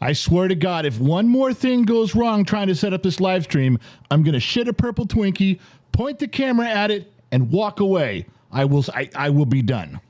I swear to God, if one more thing goes wrong trying to set up this live stream, I'm going to shit a purple Twinkie, point the camera at it, and walk away. I will be done.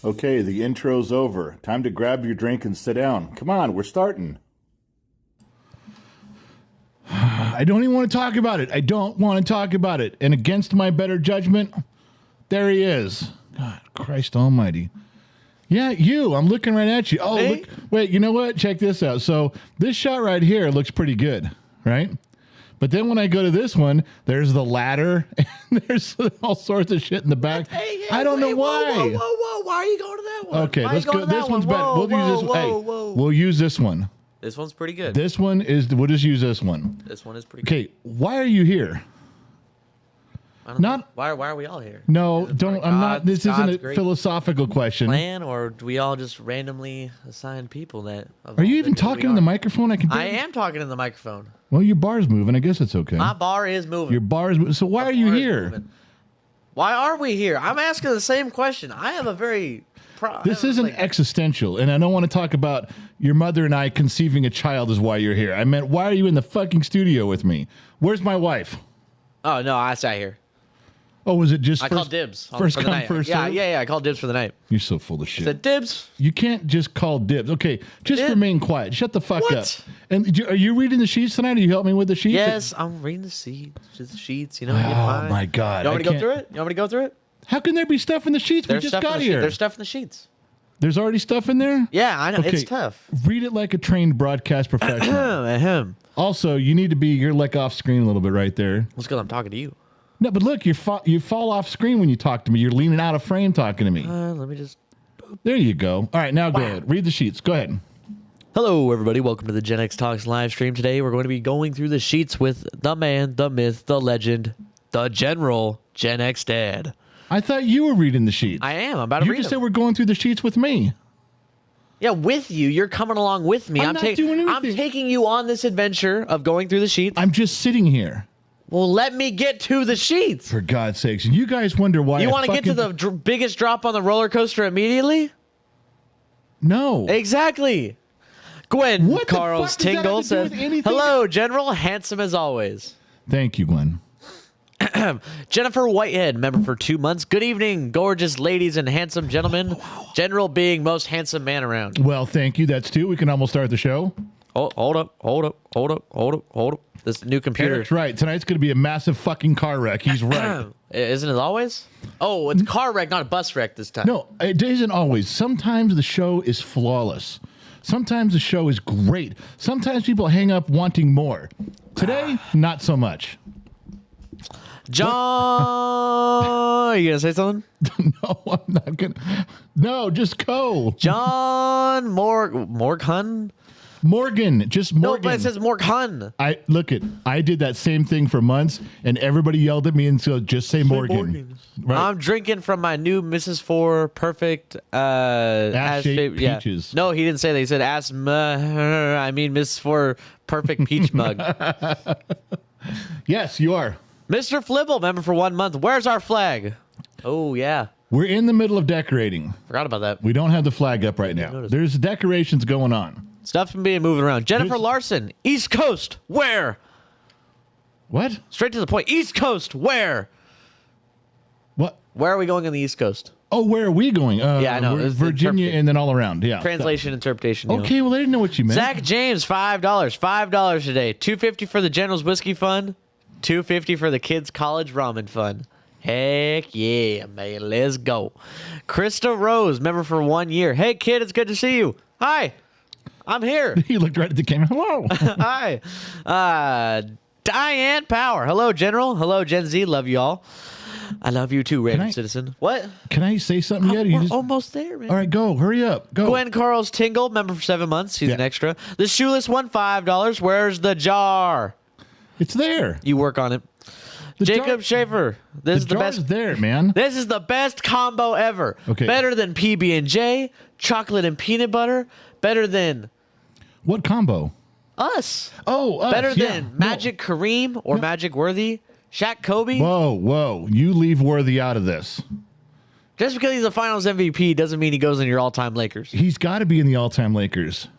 Okay, the intro's over. Time to grab your drink and sit down. Come on, we're starting. I don't even want to talk about it. I don't want to talk about it. And against my better judgment, there he is. God, Christ almighty. Yeah, you. I'm looking right at you. Oh, Me? look. Wait, you know what? Check this out. So this shot right here looks pretty good, right? But then when I go to this one, there's the ladder, and there's all sorts of shit in the back. Hey, I don't know why. Whoa. Why are you going to that one? Okay, Why let's are you go. going to This that one's one? better. We'll use this. We'll use this one. This one's pretty good. This one is. We'll just use this one. This one is pretty good. Okay, why are you here? I don't Not- know. Why are we all here? No, Is it don't. part of I'm not. God's- This isn't God's a great philosophical question. plan, or do we all just randomly assign people that? Are you even talking in the microphone? I can. I am talking in the microphone. Well, your bar's moving. I guess it's okay. My bar is moving. Your bar's moving. So why are you bar is here? moving. Why are we here? I'm asking the same question. I have a very. This isn't existential, and I don't want to talk about your mother and I conceiving a child is why you're here. I meant, why are you in the fucking studio with me? Where's my wife? Oh no, I sat here. Oh, was it just I called dibs. First for the come, night. first Yeah, serve? yeah. I called dibs for the night. You're so full of shit. Said dibs. You can't just call dibs. Okay, just Dib? remain quiet. Shut the fuck What? up. And are you reading the sheets tonight? Are you helping me with the sheets? Yes, I'm reading the sheets. You know, you're Oh fine. my God. You want me to I go through can't- it? You want me to go through it? How can there be stuff in the sheets? We There's just stuff in got the here. There's stuff in the sheets. There's already stuff in there? Yeah, I know. Okay. It's tough. Read it like a trained broadcast professional. Ahem. Also, you need to be, you're like off screen a little bit right there. That's because I'm talking to you. No, but look, you fall off screen when you talk to me. You're leaning out of frame talking to me. Let me just. There you go. All right, now go ahead. Read the sheets. Go ahead. Hello, everybody. Welcome to the Gen X Talks live stream. Today, we're going to be going through the sheets with the man, the myth, the legend, the general, Gen X Dad. I thought you were reading the sheets. I am. I'm about to You read just them. said we're going through the sheets with me. Yeah, with you. You're coming along with me. I'm not doing I'm anything. taking you on this adventure of going through the sheets. I'm just sitting here. Well, let me get to the sheets. For God's sakes. And you guys wonder why You I want to get to fucking- the biggest drop on the roller coaster immediately? No. Exactly. Gwen What the Carl's fuck does that have Tingle to do says, with anything? hello, General. Handsome as always. Thank you, Gwen. Jennifer Whitehead, member for 2 months. Good evening, gorgeous ladies and handsome gentlemen. General being most handsome man around. Well, thank you. That's two. We can almost start the show. Oh, hold up. This new computer. Eric's right. Tonight's going to be a massive fucking car wreck. He's right. Isn't it always? Oh, it's a car wreck, not a bus wreck this time. No, it isn't always. Sometimes the show is flawless. Sometimes the show is great. Sometimes people hang up wanting more. Today, not so much. John, are you going to say something? No, I'm not going to. No, just go. John Morgan? Morgan, just No, Morgan. but it says Morgan. I did that same thing for months, and everybody yelled at me and so just say Morgan. Right? I'm drinking from my new Mrs. Four Perfect Ass-shaped peaches. No, he didn't say that. He said I mean Mrs. Four Perfect Peach mug. Yes, you are. Mr. Flibble, member for 1 month. Where's our flag? Oh yeah, We're in the middle of decorating. forgot about that. We don't have the flag up right now. notice. There's decorations going on. Stuff's been being moving around. Jennifer There's- Larson, East Coast. Where? What? Straight to the point. East Coast. Where? What? Where are we going on the East Coast? Oh, where are we going? Yeah, I know. we're It's Virginia interpreted. and then all around. Yeah. Translation, interpretation. you know. Okay, well, I didn't know what you meant. Zach James, $5 today. $2.50 for the General's Whiskey Fund. $2.50 for the Kids College Ramen Fund. Heck yeah, man. Let's go. Krista Rose, member for 1 year. Hey, kid, it's good to see you. Hi. I'm here. He looked right at the camera. Hello. Hi. Diane Power. Hello, General. Hello, Gen Z. Love you all. I love you too, random I- citizen. What? Can I say something yet? Or you We're just- almost there, man. All right, go. Hurry up. Go. Gwen Carl's Tingle, member for 7 months. He's Yeah. an extra. The Shoeless won $5. Where's the jar? It's there. You work on it. The Jacob jar- Schaefer. This The is the jar's best. there, man. This is the best combo ever. Okay. Better than PB&J, chocolate and peanut butter. Better than What combo? us. Oh, us, Better yeah. than No. Magic Kareem or Magic Worthy. Shaq Kobe. Whoa. You leave Worthy out of this. Just because he's a Finals MVP doesn't mean he goes in your all-time Lakers. He's got to be in the all-time Lakers.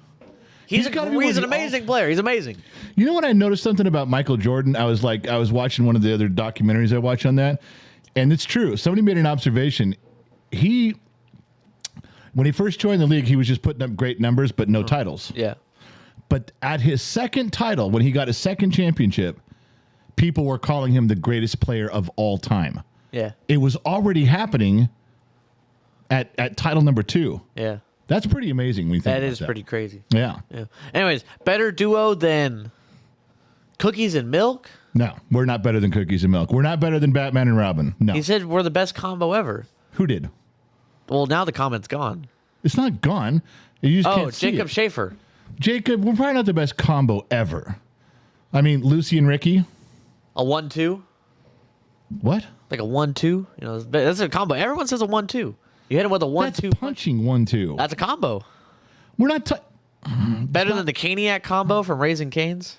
He's gotta be one an of the amazing player. He's amazing. You know what? I noticed something about Michael Jordan. I was watching one of the other documentaries I watch on that, and it's true. Somebody made an observation. He When he first joined the league, he was just putting up great numbers, but no titles. Yeah. But at his second title, when he got his second championship, people were calling him the greatest player of all time. Yeah. It was already happening at title number 2. Yeah. That's pretty amazing when you think That about is pretty crazy. Yeah. Yeah. Anyways, better duo than Cookies and Milk? No, we're not better than Cookies and Milk. We're not better than Batman and Robin. No. He said we're the best combo ever. Who did? Well, now the comment's gone. It's not gone. You just Oh, can't see Jacob it. Schaefer. Jacob, we're probably not the best combo ever. I mean, Lucy and Ricky. A 1-2? What? Like a 1-2? You know, that's a combo. Everyone says a 1-2. You hit him with a 1-2. That's punching 1-2. That's a combo. We're not Better than the Caniac combo from Raising Cane's?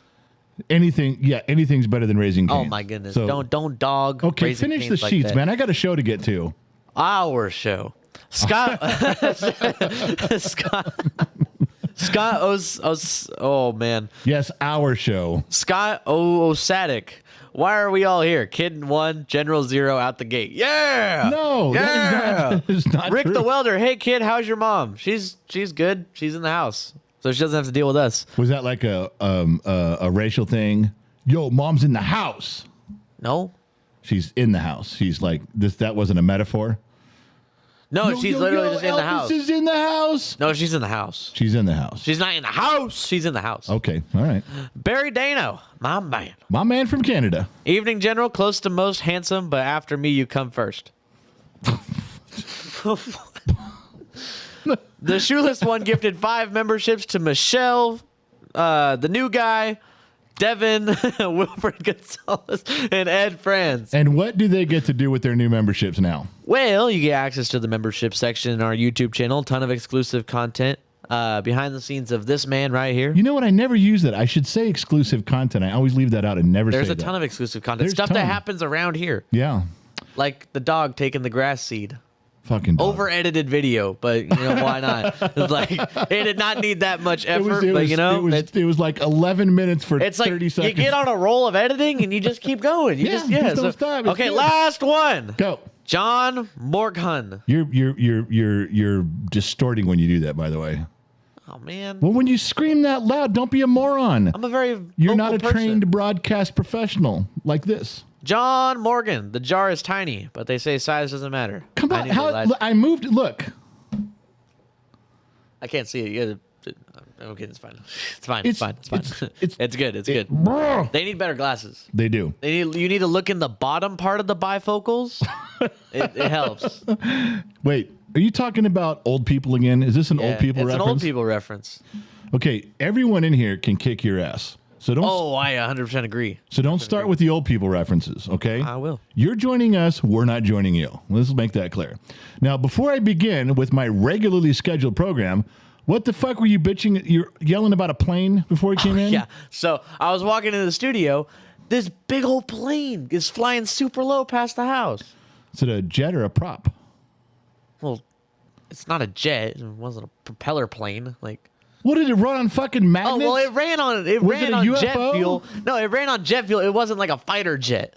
anything. Yeah, anything's better than Raising Cane's. Oh my goodness. So, Don't dog. okay, Raising finish the Cane's like sheets, that. man. I got a show to get to. Our show. Scott oh man. Yes, our show. Scott Osadik. Why are we all here? Kid in 1, General 0 out the gate. Yeah. No, Yeah. that is not Rick true. the welder. Hey kid, how's your mom? She's good. She's in the house, so she doesn't have to deal with us. Was that like a racial thing? Yo, mom's in the house. No. She's in the house. She's like this. That wasn't a metaphor. No, Yo, she's yo, literally yo, just in the house. Elvis is in the house. No, she's in the house. She's in the house. She's not in the house. She's in the house. Okay, all right. Barry Dano, my man. My man from Canada. Evening General, close to most handsome, but after me, you come first. The shoeless one gifted 5 memberships to Michelle, the new guy, Devin, Wilfred Gonzalez, and Ed Franz. And what do they get to do with their new memberships now? Well, you get access to the membership section in our YouTube channel, a ton of exclusive content, behind the scenes of this man right here. You know what? I never use that. I should say exclusive content. I always leave that out and never There's say a that. ton of exclusive content, There's stuff ton. that happens around here, Yeah. like the dog taking the grass seed. Fucking dog. Over edited video, but you know why not? It's like it did not need that much effort, but you know it was like 11 minutes for it's like 30 seconds. you get on a roll of editing and you just keep going. You just don't stop. It's Okay, good. last one. Go. John Morgan. You're distorting when you do that, by the way. Oh man, Well, when you scream that loud, don't be a moron. I'm a very You're vocal not a person. trained broadcast professional like this. John Morgan. The jar is tiny, but they say size doesn't matter. Come I on, knew they lied. I moved. Look, I can't see it. You gotta, okay, it's fine. It's fine. It's- It's fine. It's fine. It's good. It's good. Brr. They need better glasses. They do. You need to look in the bottom part of the bifocals. it helps. Wait, are you talking about old people again? Is this an old people it's reference? an old people reference. Okay, everyone in here can kick your ass. So don't. Oh, I 100% agree. So don't start with the old people references, okay? I will. You're joining us. We're not joining you. Let's make that clear. Now, before I begin with my regularly scheduled program, what the fuck were you bitching? You're yelling about a plane before you came in? Yeah. So I was walking into the studio. This big old plane is flying super low past the house. Is it a jet or a prop? Well, it's not a jet. It wasn't a propeller plane. Like, What did it run on fucking magnets? oh well, it ran on Was it ran a on jet UFO? fuel. No, it ran on jet fuel. It wasn't like a fighter jet.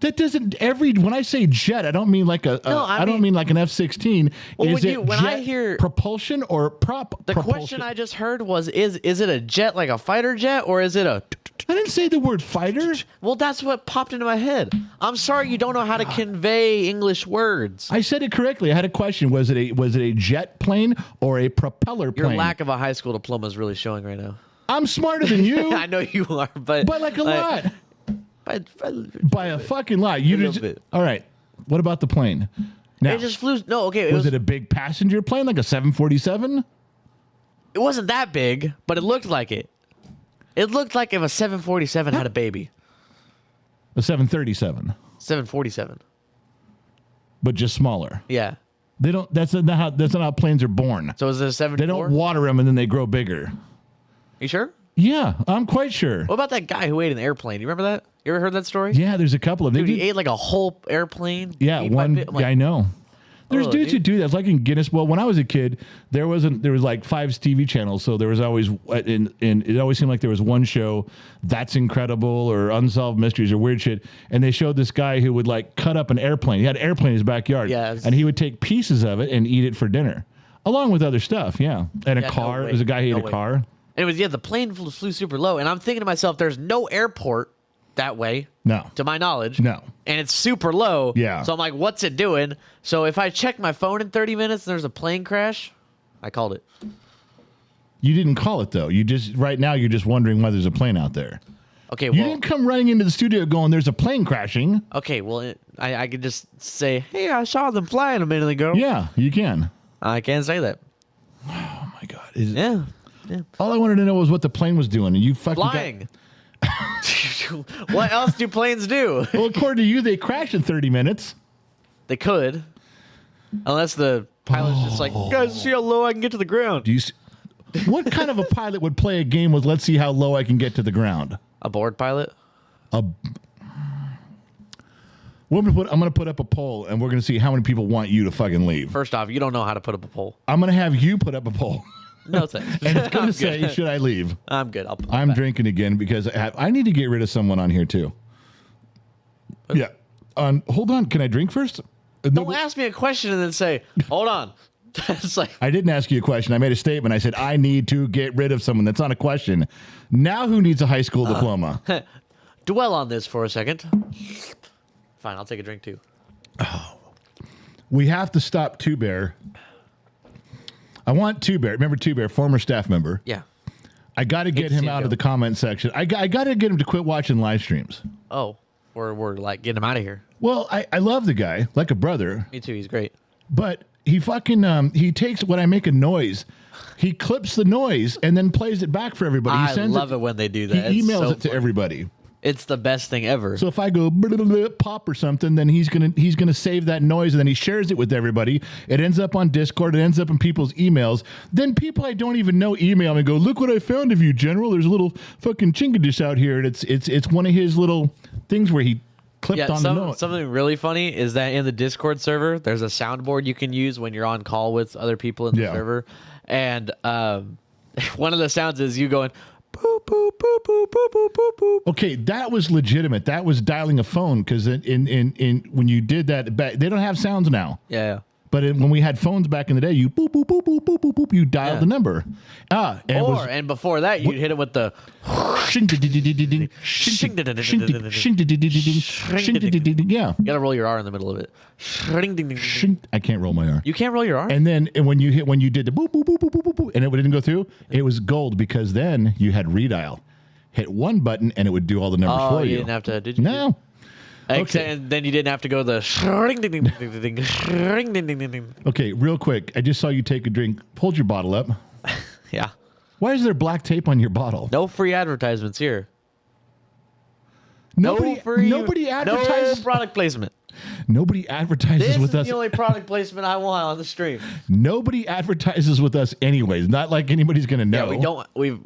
That doesn't when I say jet, I don't mean like a. No, I I don't mean- mean like an F-16. Well, Is it when I jet hear- propulsion or prop? The propulsion? question I just heard was: Is it a jet like a fighter jet, or is it a? I didn't say the word fighter. Well, that's what popped into my head. I'm sorry you don't know how to convey English words. I said it correctly. I had a question. Was it a jet plane or a propeller Your plane? lack of a high school diploma is really showing right now. I'm smarter than you. I know you are, but But a lot. But By a fucking lot. You little just, bit. all right. What about the plane? Now, it just flew. No, okay. was it a big passenger plane like a 747? It wasn't that big, but it looked like it. It looked like if a 747 had a baby. A 737, 747. but just smaller. Yeah. They don't. That's not how planes are born. So is it a They 74? don't water them and then they grow bigger. You sure? Yeah, I'm quite sure. What about that guy who ate an airplane? You remember that? You ever heard that story? Yeah, there's a couple of them. Dude, he ate like a whole airplane. Yeah, bit by one. bit. I'm like, Yeah, I know. There's Oh, dudes who dude. do that. It's like in Guinness. Well, when I was a kid, there was like 5 TV channels, so there was always and it always seemed like there was one show that's incredible or unsolved mysteries or weird shit, and they showed this guy who would like cut up an airplane. He had an airplane in his backyard, Yeah, and he would take pieces of it and eat it for dinner. Along with other stuff, yeah. And a Yeah, no car. way. There's a guy who No hit a way. car. Anyways, yeah, the plane flew super low, and I'm thinking to myself, there's no airport that way, No. to my knowledge. No. And it's super low. Yeah. So I'm like, what's it doing? So if I check my phone in 30 minutes and there's a plane crash, I called it. You didn't call it, though. Right now, you're just wondering why there's a plane out there. Okay, You well, didn't come running into the studio going, there's a plane crashing. okay, well, I could just say, hey, I saw them flying a minute ago. Yeah, you can. I can't say that. Oh, my God. Yeah. All I wanted to know was what the plane was doing, and you fucking Flying. What else do planes do? Well, according to you, they crashed in 30 minutes. They could. Unless the pilot's just like, guys, see how low I can get to the ground. Do you? What kind of a pilot would play a game with let's see how low I can get to the ground? A board pilot? I'm gonna put up a poll, and we're gonna see how many people want you to fucking leave. First off, you don't know how to put up a poll. I'm gonna have you put up a poll, No thanks. and it's gonna I'm say, good. should I leave? I'm good. I'm back. drinking again because I need to get rid of someone on here too. Yeah. Hold on. Can I drink first? Don't ask me a question and then say, hold on. It's like, I didn't ask you a question. I made a statement. I said, I need to get rid of someone. That's not a question. Now who needs a high school diploma? dwell on this for a second. Fine, I'll take a drink too. We have to stop Two Bear. I want Two Bear. Remember Two Bear, former staff member. Yeah. I got to get to see him him out go. of the comment section. I got to get him to quit watching live streams. Oh, we're like getting him out of here. Well, I love the guy like a brother, Me too. He's great. but he fucking he takes when I make a noise, he clips the noise and then plays it back for everybody. He I sends love it when they do He that. It's emails so it to funny. everybody. It's the best thing ever. So if I go pop or something, then he's gonna save that noise and then he shares it with everybody. It ends up on Discord. It ends up in people's emails. Then people I don't even know email me and go, "Look what I found of you, General. There's a little fucking chingadis out here." And it's one of his little things where he clipped on the note. Something really funny is that in the Discord server, there's a soundboard you can use when you're on call with other people in the Yeah. server. And one of the sounds is you going, boop, boop, boop, boop, boop, boop, boop, boop. Okay, that was legitimate. That was dialing a phone because in when you did that, they don't have sounds now. Yeah. But when we had phones back in the day, you boop boop boop boop boop boop boop. You dialed Yeah. the number. And before that, you'd hit it with the. Yeah. You gotta roll your R in the middle of it. I can't roll my R. You can't roll your R? And then when you did the boop boop boop boop boop boop boop, and it didn't go through, it was gold because then you had redial. Hit one button and it would do all the numbers Oh, for you you. didn't have to, did you? No. Okay. And then you didn't have to go the. Okay, real quick. I just saw you take a drink. Hold your bottle up. Yeah. Why is there black tape on your bottle? No free advertisements here. Nobody No advertises. product placement. Nobody advertises This is with us. the only product placement I want on the stream. Nobody advertises with us anyways. Not like anybody's gonna know. Yeah,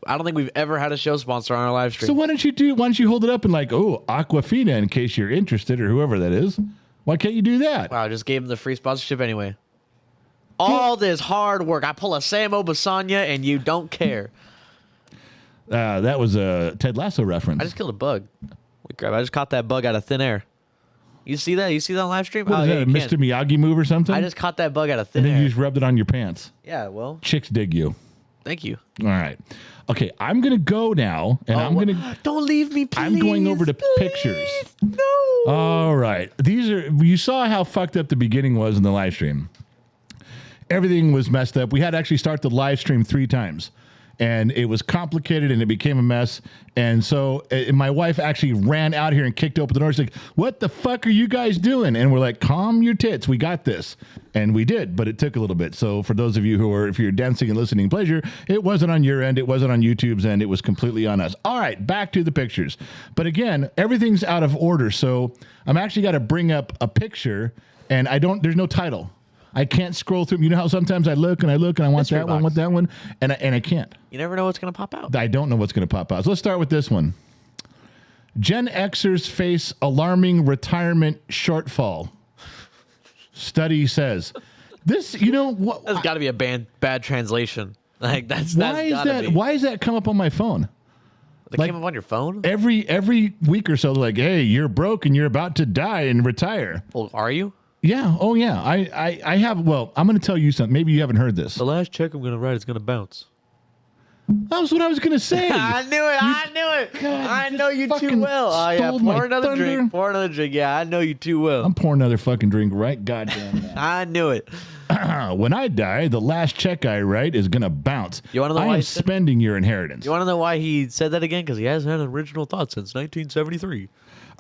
I don't think we've ever had a show sponsor on our live stream. So why don't you hold it up and like, oh, Aquafina in case you're interested or whoever that is. Why can't you do that? Wow, I just gave him the free sponsorship anyway. All this hard work. I pull a Sam Obasanya and you don't care. That was a Ted Lasso reference. I just killed a bug. Wait, crap, I just caught that bug out of thin air. You see that? You see that on live stream? What is that, a you Mr. can. Miyagi move or something? I just caught that bug out of thin and then air. you just rubbed it on your pants. Yeah, well, Chicks dig you. thank you. All right. Okay, I'm gonna go now, and I'm gonna. Don't leave me, please. I'm going over to pictures. No. All right. These are. You saw how fucked up the beginning was in the live stream. Everything was messed up. We had to actually start the live stream 3 times. And it was complicated and it became a mess. And so my wife actually ran out here and kicked open the door. She's like, what the fuck are you guys doing? And we're like, calm your tits. We got this. And we did, but it took a little bit. So for those of you who are, if you're dancing and listening pleasure, it wasn't on your end. It wasn't on YouTube's end. It was completely on us. All right, back to the pictures. But again, everything's out of order. So I'm actually got to bring up a picture and there's no title. I can't scroll through. You know how sometimes I look and I want Mystery that one, box. want that one, and I can't. You never know what's going to pop out. I don't know what's going to pop out. So let's start with this one. Gen Xers face alarming retirement shortfall. Study says. This, you know what? That's got to be a bad translation. Like that's Why is gotta that? be. Why is that come up on my phone? That came up on your phone? Every week or so, they're like, hey, you're broke and you're about to die and retire. Well, are you? Yeah. Oh, yeah. I have. Well, I'm going to tell you something. Maybe you haven't heard this. The last check I'm gonna write is gonna bounce. That's what I was going to say. I knew it. I knew it. God, I you know you too fucking well. Oh yeah, stole my pour another thunder. drink. Pour another drink. Yeah, I know you too well. I'm pouring another fucking drink right goddamn now. I knew it. When I die, the last check I write is going to bounce. You wanna know I why am he said- spending your inheritance. You want to know why he said that again? Because he hasn't had an original thought since 1973.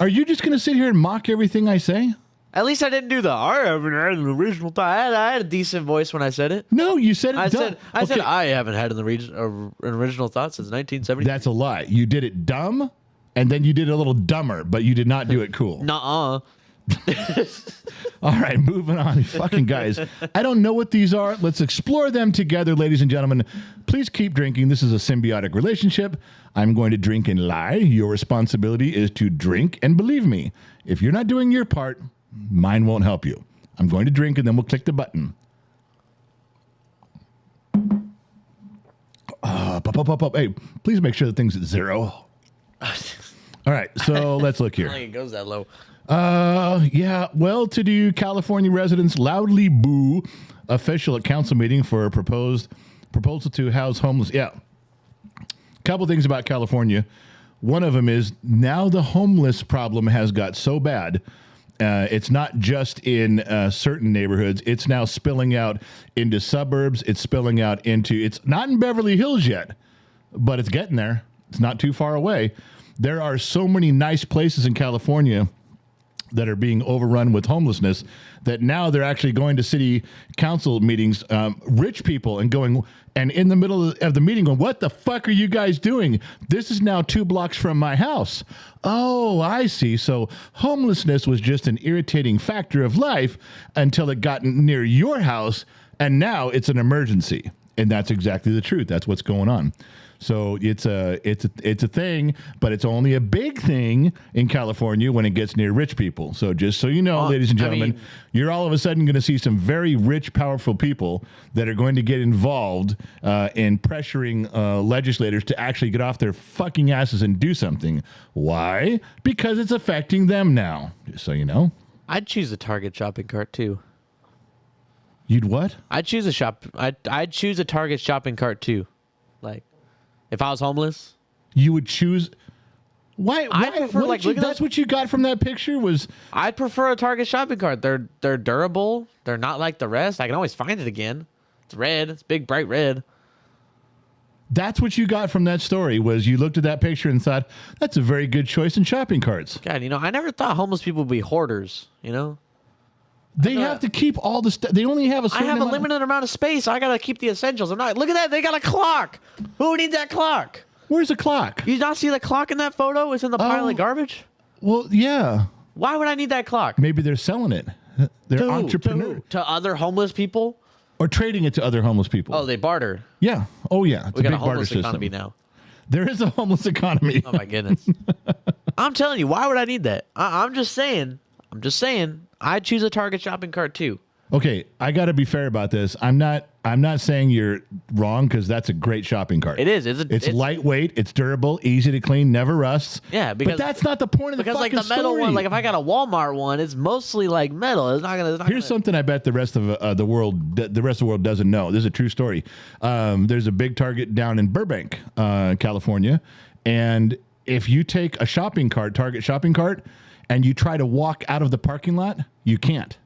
Are you just going to sit here and mock everything I say? At least I didn't do the I haven't had an original thought. I had a decent voice when I said it. No, you said it. I dumb. said Okay, I haven't had an original thought since 1973. That's a lie. You did it dumb, and then you did it a little dumber, but you did not do it cool. Nuh-uh. All right, moving on. Fucking guys. I don't know what these are. Let's explore them together, ladies and gentlemen. Please keep drinking. This is a symbiotic relationship. I'm going to drink and lie. Your responsibility is to drink and believe me. If you're not doing your part, mine won't help you. I'm going to drink and then we'll click the button. Hey, please make sure the thing's at 0. All right, so let's look I here. don't think it goes that low. Yeah, well-to-do California residents loudly boo official at council meeting for a proposal to house homeless. Yeah. Couple things about California. One of them is now the homeless problem has got so bad. It's not just in certain neighborhoods. It's now spilling out into suburbs. It's spilling out into, it's not in Beverly Hills yet, but it's getting there. It's not too far away. There are so many nice places in California that are being overrun with homelessness that now they're actually going to city council meetings, rich people, and going, and in the middle of the meeting going, what the fuck are you guys doing? This is now 2 blocks from my house. Oh, I see. So homelessness was just an irritating factor of life until it got near your house, and now it's an emergency. And that's exactly the truth. That's what's going on. So it's a thing, but it's only a big thing in California when it gets near rich people. So just so you know, ladies and gentlemen, you're all of a sudden going to see some very rich, powerful people that are going to get involved in pressuring legislators to actually get off their fucking asses and do something. Why? Because it's affecting them now. Just so you know. I'd choose a Target shopping cart too. You'd what? I'd choose a Target shopping cart too. Like, if I was homeless, You would choose. Why? I prefer, what like, did you, look at that's what you got from that picture was. I'd prefer a Target shopping cart. They're durable. They're not like the rest. I can always find it again. It's red. It's big, bright red. That's what you got from that story was you looked at that picture and thought, that's a very good choice in shopping carts. God, I never thought homeless people would be hoarders. They have to keep all the stuff. They only have a certain I have a amount. limited amount of space. I gotta keep the essentials. I'm not. Look at that. They got a clock. Who needs that clock? Where's the clock? You not see the clock in that photo? It's in the pile Oh. of garbage. Well, yeah. Why would I need that clock? Maybe they're selling it. They're To who? entrepreneurs. To other homeless people? Or trading it to other homeless people. Oh, they barter. Yeah. Oh, yeah. It's We a got big a barter homeless system. economy now. There is a homeless economy. Oh my goodness. I'm telling you, why would I need that? I'm just saying. I'd choose a Target shopping cart too. Okay, I got to be fair about this. I'm not saying you're wrong because that's a great shopping cart. It is. It's lightweight. It's durable, easy to clean, never rusts. Yeah, but that's not the point of the because fucking like the metal story. one, like if I got a Walmart one, it's mostly like metal. It's not gonna. Here's something I bet the rest of the world doesn't know. This is a true story. There's a big Target down in Burbank, California, and if you take a Target shopping cart, and you try to walk out of the parking lot, you can't.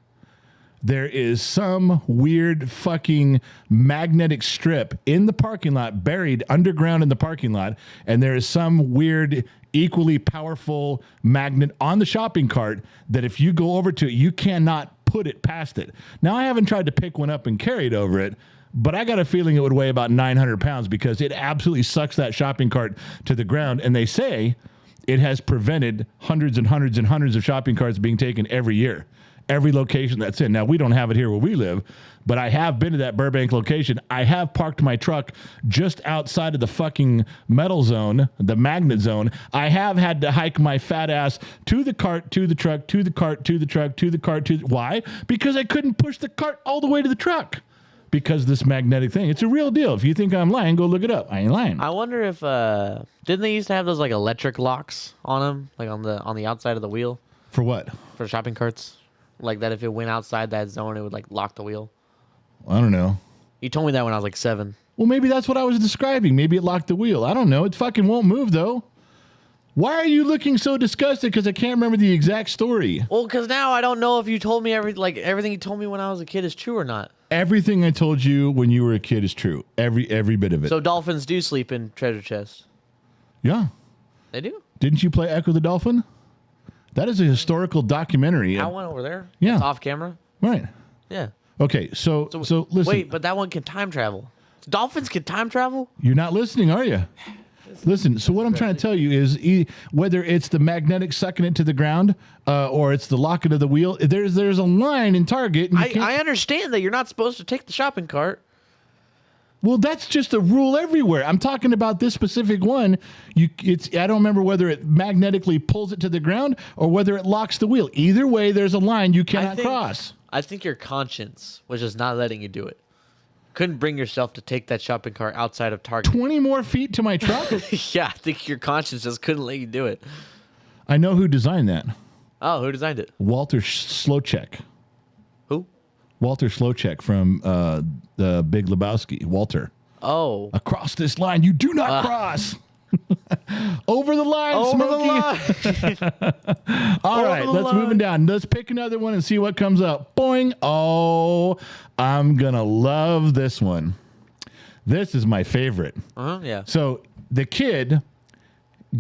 There is some weird fucking magnetic strip in the parking lot, buried underground in the parking lot, and there is some weird, equally powerful magnet on the shopping cart that if you go over to it, you cannot put it past it. Now, I haven't tried to pick one up and carry it over it, but I got a feeling it would weigh about 900 pounds because it absolutely sucks that shopping cart to the ground, and they say it has prevented hundreds and hundreds and hundreds of shopping carts being taken every year. Every location that's in. Now, we don't have it here where we live, but I have been to that Burbank location. I have parked my truck just outside of the fucking metal zone, the magnet zone. I have had to hike my fat ass to the cart, to the truck, to the cart, to the truck, to the cart, why? Because I couldn't push the cart all the way to the truck because of this magnetic thing. It's a real deal. If you think I'm lying, go look it up. I ain't lying. I wonder if didn't they used to have those like electric locks on them, like on the outside of the wheel For what? for shopping carts? Like that if it went outside that zone, it would like lock the wheel. I don't know. You told me that when I was like 7. Well, maybe that's what I was describing. Maybe it locked the wheel. I don't know. It fucking won't move though. Why are you looking so disgusted? Because I can't remember the exact story. Well, because now I don't know if you told me everything you told me when I was a kid is true or not. Everything I told you when you were a kid is true. Every bit of it. So dolphins do sleep in treasure chests. Yeah. They do. Didn't you play Echo the Dolphin? That is a historical documentary. I went over there. Yeah. It's off camera. Right. Yeah. Okay. So listen. Wait, but that one can time travel. Dolphins can time travel? You're not listening, are you? Listen, so what I'm trying to tell you is whether it's the magnetic sucking it to the ground or it's the locking of the wheel, there's a line in Target. And I understand that you're not supposed to take the shopping cart. Well, that's just a rule everywhere. I'm talking about this specific one. I don't remember whether it magnetically pulls it to the ground or whether it locks the wheel. Either way, there's a line you cannot cross. I think your conscience was just not letting you do it. Couldn't bring yourself to take that shopping cart outside of Target. 20 more feet to my truck? Yeah, I think your conscience just couldn't let you do it. I know who designed that. Oh, who designed it? Walter Slowcheck. Who? Walter Slowcheck from the Big Lebowski. Walter. Oh. Across this line, you do not cross. Over the line, Smokey. All right, let's move down. Let's pick another one and see what comes up. Boing. Oh, I'm going to love this one. This is my favorite. Yeah. So the kid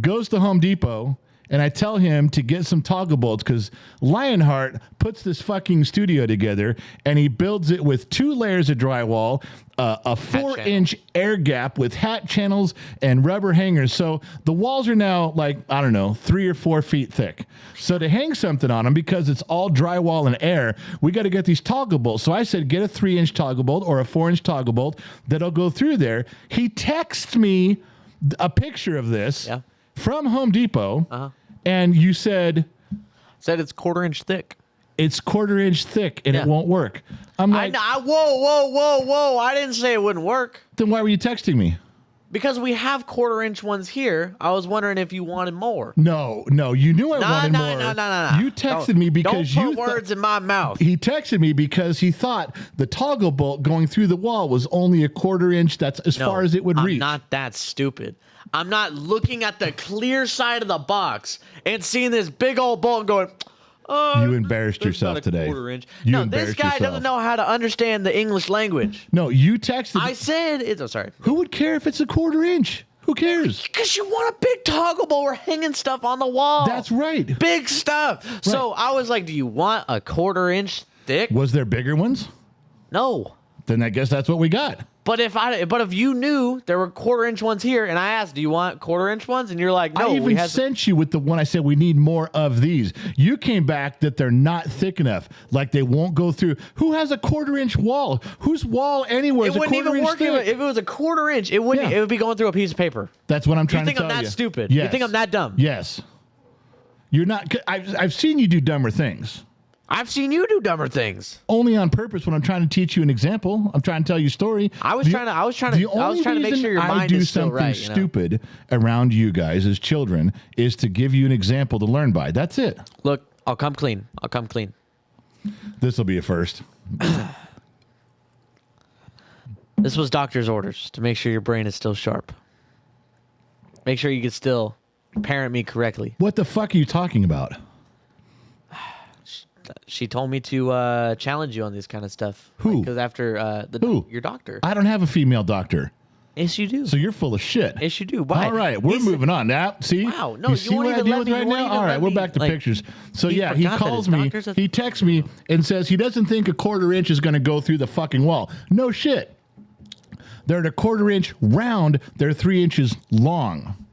goes to Home Depot, and I tell him to get some toggle bolts because Lionheart puts this fucking studio together, and he builds it with 2 layers of drywall, a 4-inch air gap with hat channels and rubber hangers. So the walls are now like, I don't know, 3 or 4 feet thick. So to hang something on them, because it's all drywall and air, we got to get these toggle bolts. So I said, get a 3-inch toggle bolt or a 4-inch toggle bolt that'll go through there. He texts me a picture of this from Home Depot. And you said it's 1/4-inch thick. It's 1/4-inch thick and it won't work. I'm like, whoa. I didn't say it wouldn't work. Then why were you texting me? Because we have 1/4-inch ones here. I was wondering if you wanted more. No, you knew I wanted more. No. You texted me because don't put words in my mouth. He texted me because he thought the toggle bolt going through the wall was only a 1/4-inch. That's as far as it would reach. I'm not that stupid. I'm not looking at the clear side of the box and seeing this big old bolt and going, oh, you embarrassed yourself today. 1/4-inch. You No, this guy yourself. doesn't know how to understand the English language. No, you texted. I said it's. Oh, sorry. Who would care if it's a 1/4-inch? Who cares? Because you want a big toggle bolt. We're hanging stuff on the wall. That's right. Big stuff. Right. So I was like, do you want a 1/4-inch thick? Was there bigger ones? No. Then I guess that's what we got. But if you knew there were 1/4-inch ones here, and I asked, do you want 1/4-inch ones? And you're like, no. I even sent you with the one I said we need more of these. You came back that they're not thick enough, like they won't go through. Who has a 1/4-inch wall? Whose wall anywhere is a 1/4-inch thick? It wouldn't even work if it was a 1/4-inch. It wouldn't. Yeah. It would be going through a piece of paper. That's what I'm trying to tell you. You think I'm that stupid? Yes. You think I'm that dumb? Yes. You're not. I've seen you do dumber things. I've seen you do dumber things. Only on purpose when I'm trying to teach you an example. I'm trying to tell you a story. I was trying to make sure your mind is still right. I do something stupid around you guys as children is to give you an example to learn by. That's it. Look, I'll come clean. This will be a first. This was doctor's orders to make sure your brain is still sharp. Make sure you can still parent me correctly. What the fuck are you talking about? She told me to challenge you on this kind of stuff. Who? Because after your doctor. I don't have a female doctor. Yes, you do. So you're full of shit. Yes, you do. Why? All right, we're moving on now. See? Wow. No, you see what I deal with right now? All right, we're back to pictures. So yeah, he calls me. He texts me and says he doesn't think a 1/4-inch is going to go through the fucking wall. No shit. They're at a 1/4-inch round. They're 3 inches long.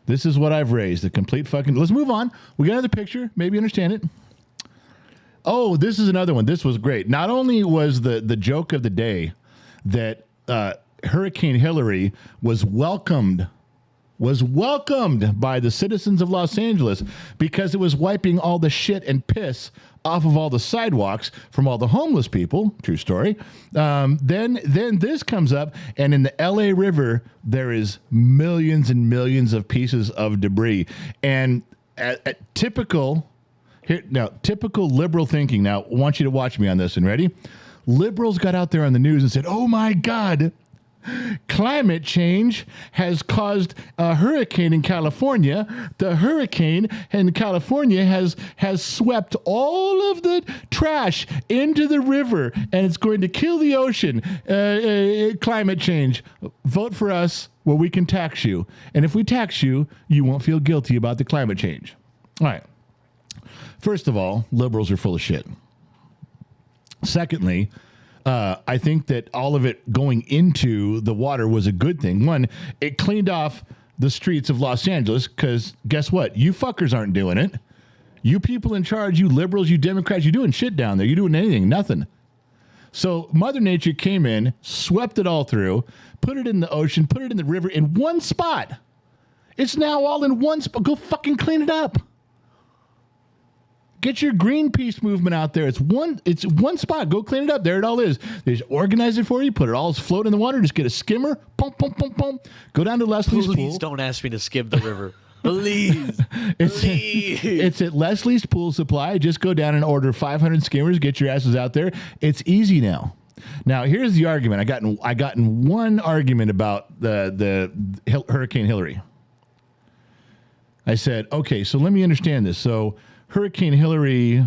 This is what I've raised. A complete fucking. Let's move on. We got another picture. Maybe you understand it. Oh, this is another one. This was great. Not only was the joke of the day that Hurricane Hillary was welcomed by the citizens of Los Angeles because it was wiping all the shit and piss off of all the sidewalks from all the homeless people. True story. Then this comes up, and in the LA River, there is millions and millions of pieces of debris. And typical Here now, typical liberal thinking. Now, I want you to watch me on this. And ready? Liberals got out there on the news and said, "Oh my God, climate change has caused a hurricane in California. The hurricane in California has swept all of the trash into the river, and it's going to kill the ocean. Climate change. Vote for us where we can tax you. And if we tax you, you won't feel guilty about the climate change." All right. First of all, liberals are full of shit. Secondly, I think that all of it going into the water was a good thing. One, it cleaned off the streets of Los Angeles because guess what? You fuckers aren't doing it. You people in charge, you liberals, you Democrats, you're doing shit down there. You're doing anything, nothing. So Mother Nature came in, swept it all through, put it in the ocean, put it in the river in one spot. It's now all in one spot. Go fucking clean it up. Get your Greenpeace movement out there. It's one spot. Go clean it up. There it all is. They just organize it for you. Put it all float in the water. Just get a skimmer. Pump, pump, pump, pump. Go down to Leslie's pool. Please don't ask me to skim the river. Please. It's at Leslie's Pool Supply. Just go down and order 500 skimmers. Get your asses out there. It's easy now. Now, here's the argument. I got in one argument about the Hurricane Hillary. I said, okay, so let me understand this. So Hurricane Hillary,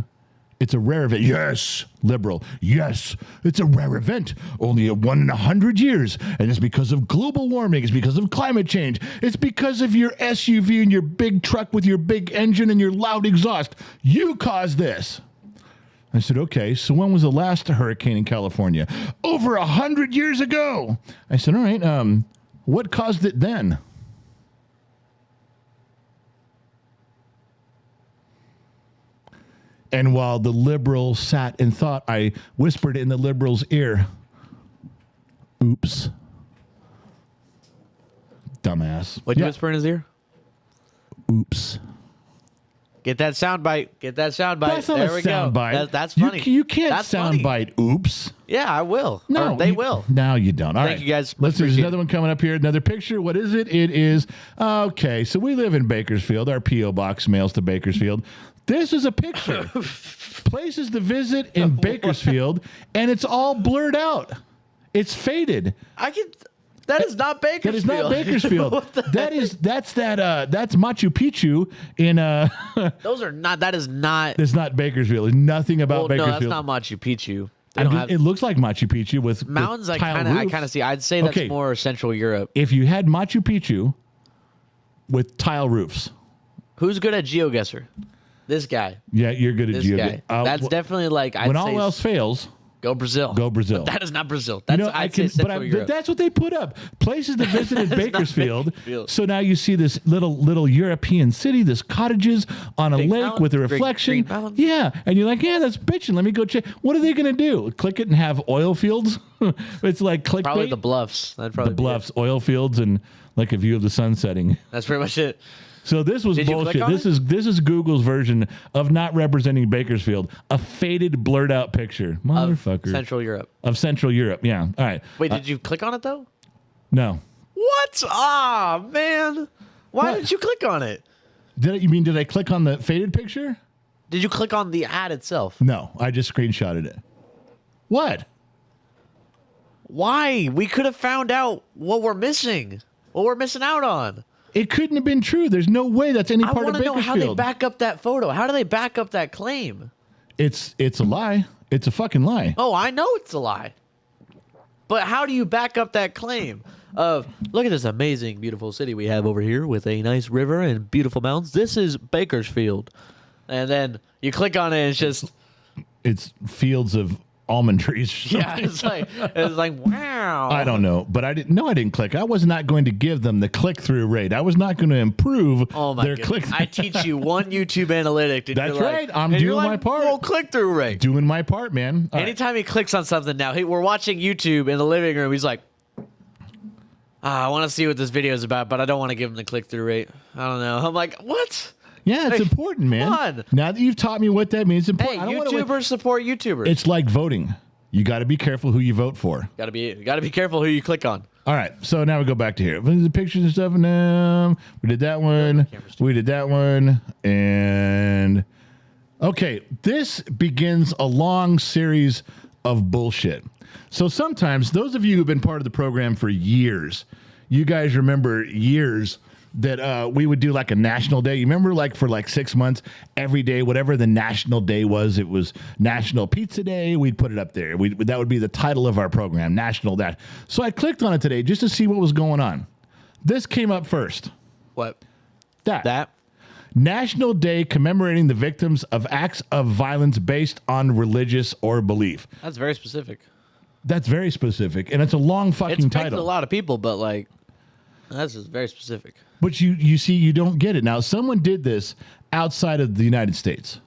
it's a rare event. Yes, liberal. Yes, it's a rare event. Only a 1 in 100 years. And it's because of global warming. It's because of climate change. It's because of your SUV and your big truck with your big engine and your loud exhaust. You caused this. I said, okay, so when was the last hurricane in California? Over 100 years ago. I said, all right, what caused it then? And while the liberal sat and thought, I whispered in the liberal's ear, oops. Dumbass. What'd you whisper in his ear? Oops. Get that soundbite. Get that soundbite. That's not there a we go. soundbite. That's funny. You can't That's funny. soundbite oops. Yeah, I will. No, Or they will. No, you don't. All right. Thank you, guys. There's Appreciate another one coming up here. Another picture. What is it? It is, okay, so we live in Bakersfield. Our P.O. box mails to Bakersfield. This is a picture. Places to visit in Bakersfield, and it's all blurred out. It's faded. That is not Bakersfield. That is not Bakersfield. That's Machu Picchu in Those are not. That is not. It's not Bakersfield. There's nothing about Bakersfield. No, that's not Machu Picchu. They don't have it looks like Machu Picchu with mountains. With I kind of see. I'd say that's more Central Europe. If you had Machu Picchu with tile roofs, who's good at GeoGuessr? This guy. Yeah, you're good at GeoGuessr. That's definitely like when all else fails. Go Brazil. Go Brazil. But that is not Brazil. That's but that's what they put up. Places to visit in Bakersfield. So now you see this little European city, this cottages on a lake with a reflection. Yeah, and you're like, yeah, that's bitching. Let me go check. What are they going to do? Click it and have oil fields? It's like clickbait. Probably the bluffs. That'd probably the bluffs, oil fields, and like a view of the sun setting. That's pretty much it. So this was bullshit. This is Google's version of not representing Bakersfield. A faded, blurred out picture. Motherfucker. Of Central Europe. Of Central Europe, yeah. All right. Wait, did you click on it though? No. What? Ah, man. Why did you click on it? Did I click on the faded picture? Did you click on the ad itself? No, I just screenshotted it. What? Why? We could have found out what we're missing. What we're missing out on. It couldn't have been true. There's no way that's any part of Bakersfield. I want to know how they back up that photo. How do they back up that claim? It's a lie. It's a fucking lie. Oh, I know it's a lie. But how do you back up that claim of, look at this amazing, beautiful city we have over here with a nice river and beautiful mountains. This is Bakersfield. And then you click on it and it's fields of almond trees. Yeah, it's like wow. I don't know, but I didn't click. I was not going to give them the click-through rate. I was not going to improve their click. I teach you one YouTube analytic. And that's right. I'm doing my part. Well, click-through rate. Doing my part, man. Anytime he clicks on something now, we're watching YouTube in the living room. He's like, I want to see what this video is about, but I don't want to give him the click-through rate. I don't know. I'm like, what? Yeah, it's important, man. Come on. Now that you've taught me what that means, it's important. Hey, YouTubers support YouTubers. It's like voting. You got to be careful who you vote for. Got to be careful who you click on. All right, so now we go back to here. The pictures and stuff. And we did that one. We did that one, and Okay, this begins a long series of bullshit. So sometimes, those of you who've been part of the program for years, you guys remember years that we would do like a national day. You remember like for like 6 months, every day, whatever the national day was, it was National Pizza Day. We'd put it up there. That would be the title of our program, National that. So I clicked on it today just to see what was going on. This came up first. What? That. National Day commemorating the victims of acts of violence based on religious or belief. That's very specific. That's very specific, and it's a long fucking It's title. a lot of people, but like, that's just very specific. But you see, you don't get it. Now, someone did this outside of the United States.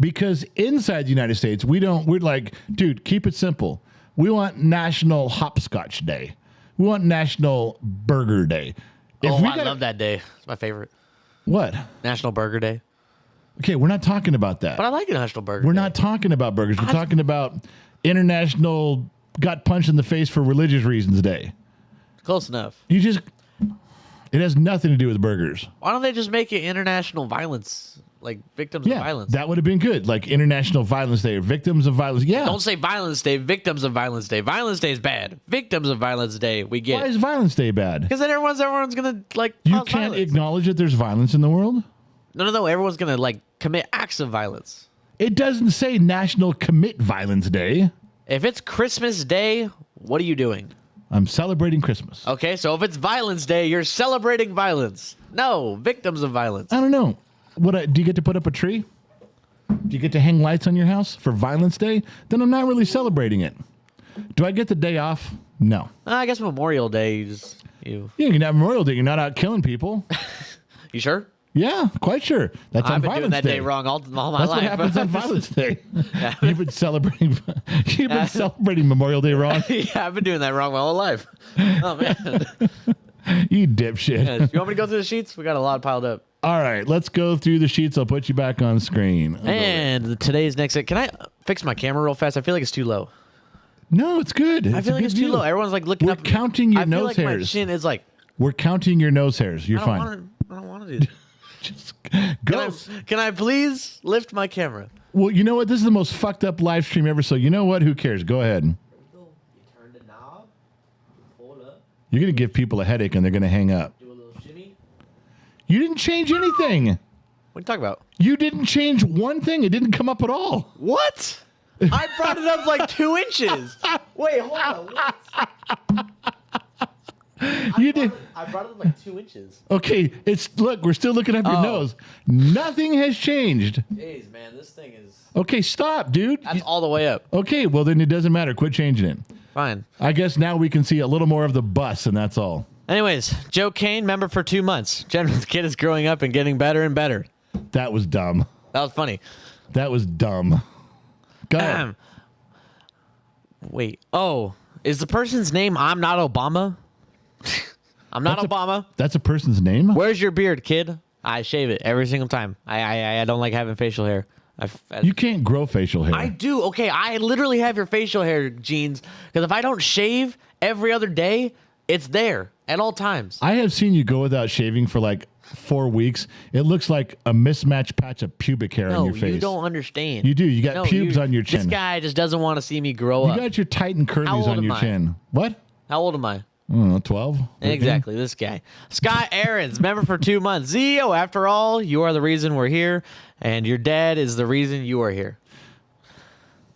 Because inside the United States, we're like, dude, keep it simple. We want National Hopscotch Day. We want National Burger Day. I love that day. It's my favorite. What? National Burger Day. Okay, we're not talking about that. But I like National Burger We're Day. not talking about burgers. We're talking about International Got Punched in the Face for Religious Reasons Day. Close enough. It has nothing to do with burgers. Why don't they just make it International Violence, like victims of violence? That would have been good. Like International Violence Day or Victims of Violence. Yeah. Don't say Violence Day, Victims of Violence Day. Violence Day is bad. Victims of Violence Day, we get Why it. is Violence Day bad? Because then everyone's gonna like. You cause can't violence. acknowledge that there's violence in the world? No. Everyone's gonna like commit acts of violence. It doesn't say National Commit Violence Day. If it's Christmas Day, what are you doing? I'm celebrating Christmas. Okay, so if it's Violence Day, you're celebrating violence. No, victims of violence. I don't know. Do you get to put up a tree? Do you get to hang lights on your house for Violence Day? Then I'm not really celebrating it. Do I get the day off? No. I guess Memorial Day. You Yeah, you can have Memorial Day. You're not out killing people. You sure? Yeah, quite sure. That's I've on been Violence doing that Day. day wrong all my That's life. what happens on Violence Day. You've been celebrating. You've been celebrating Memorial Day wrong. Yeah, I've been doing that wrong my whole life. Oh man. You dipshit. Yeah, you want me to go through the sheets? We got a lot piled up. All right, let's go through the sheets. I'll put you back on screen. And today's next. Can I fix my camera real fast? I feel like it's too low. No, it's good. I feel like it's too low. Everyone's like looking We're up. counting your I feel nose like hairs. My chin is like. We're counting your nose hairs. You're fine. I don't want to do. Just go. Can I please lift my camera? Well, you know what? This is the most fucked up live stream ever. So you know what? Who cares? Go ahead. You turn the knob. Hold up. You're gonna give people a headache and they're gonna hang up. Do a little shimmy. You didn't change anything. What are you talking about? You didn't change one thing. It didn't come up at all. What? I brought it up like 2 inches. Wait, hold on. What? You did. I brought it up like 2 inches. Okay, look. We're still looking up your Oh. nose. Nothing has changed. Jeez, man, this thing is. Okay, stop, dude. That's all the way up. Okay, well then it doesn't matter. Quit changing it. Fine. I guess now we can see a little more of the bus, and that's all. Anyways, Joe Kane, member for 2 months. General, the kid is growing up and getting better and better. That was dumb. That was funny. That was dumb. Go ahead. Wait. Oh, is the person's name I'm not Obama? I'm not Obama. That's a person's name? Where's your beard, kid? I shave it every single time. I don't like having facial hair. You can't grow facial hair. I do. Okay, I literally have your facial hair, Jeans, because if I don't shave every other day, it's there at all times. I have seen you go without shaving for like 4 weeks. It looks like a mismatched patch of pubic hair on your face. You don't understand. You do. You got pubes on your chin. This guy just doesn't want to see me grow You up. got your tight and How curlies old on your am I? chin. What? How old am I? I don't know, 12? 13? Exactly, this guy. Scott Aarons, member for 2 months. Zio, after all, you are the reason we're here, and your dad is the reason you are here.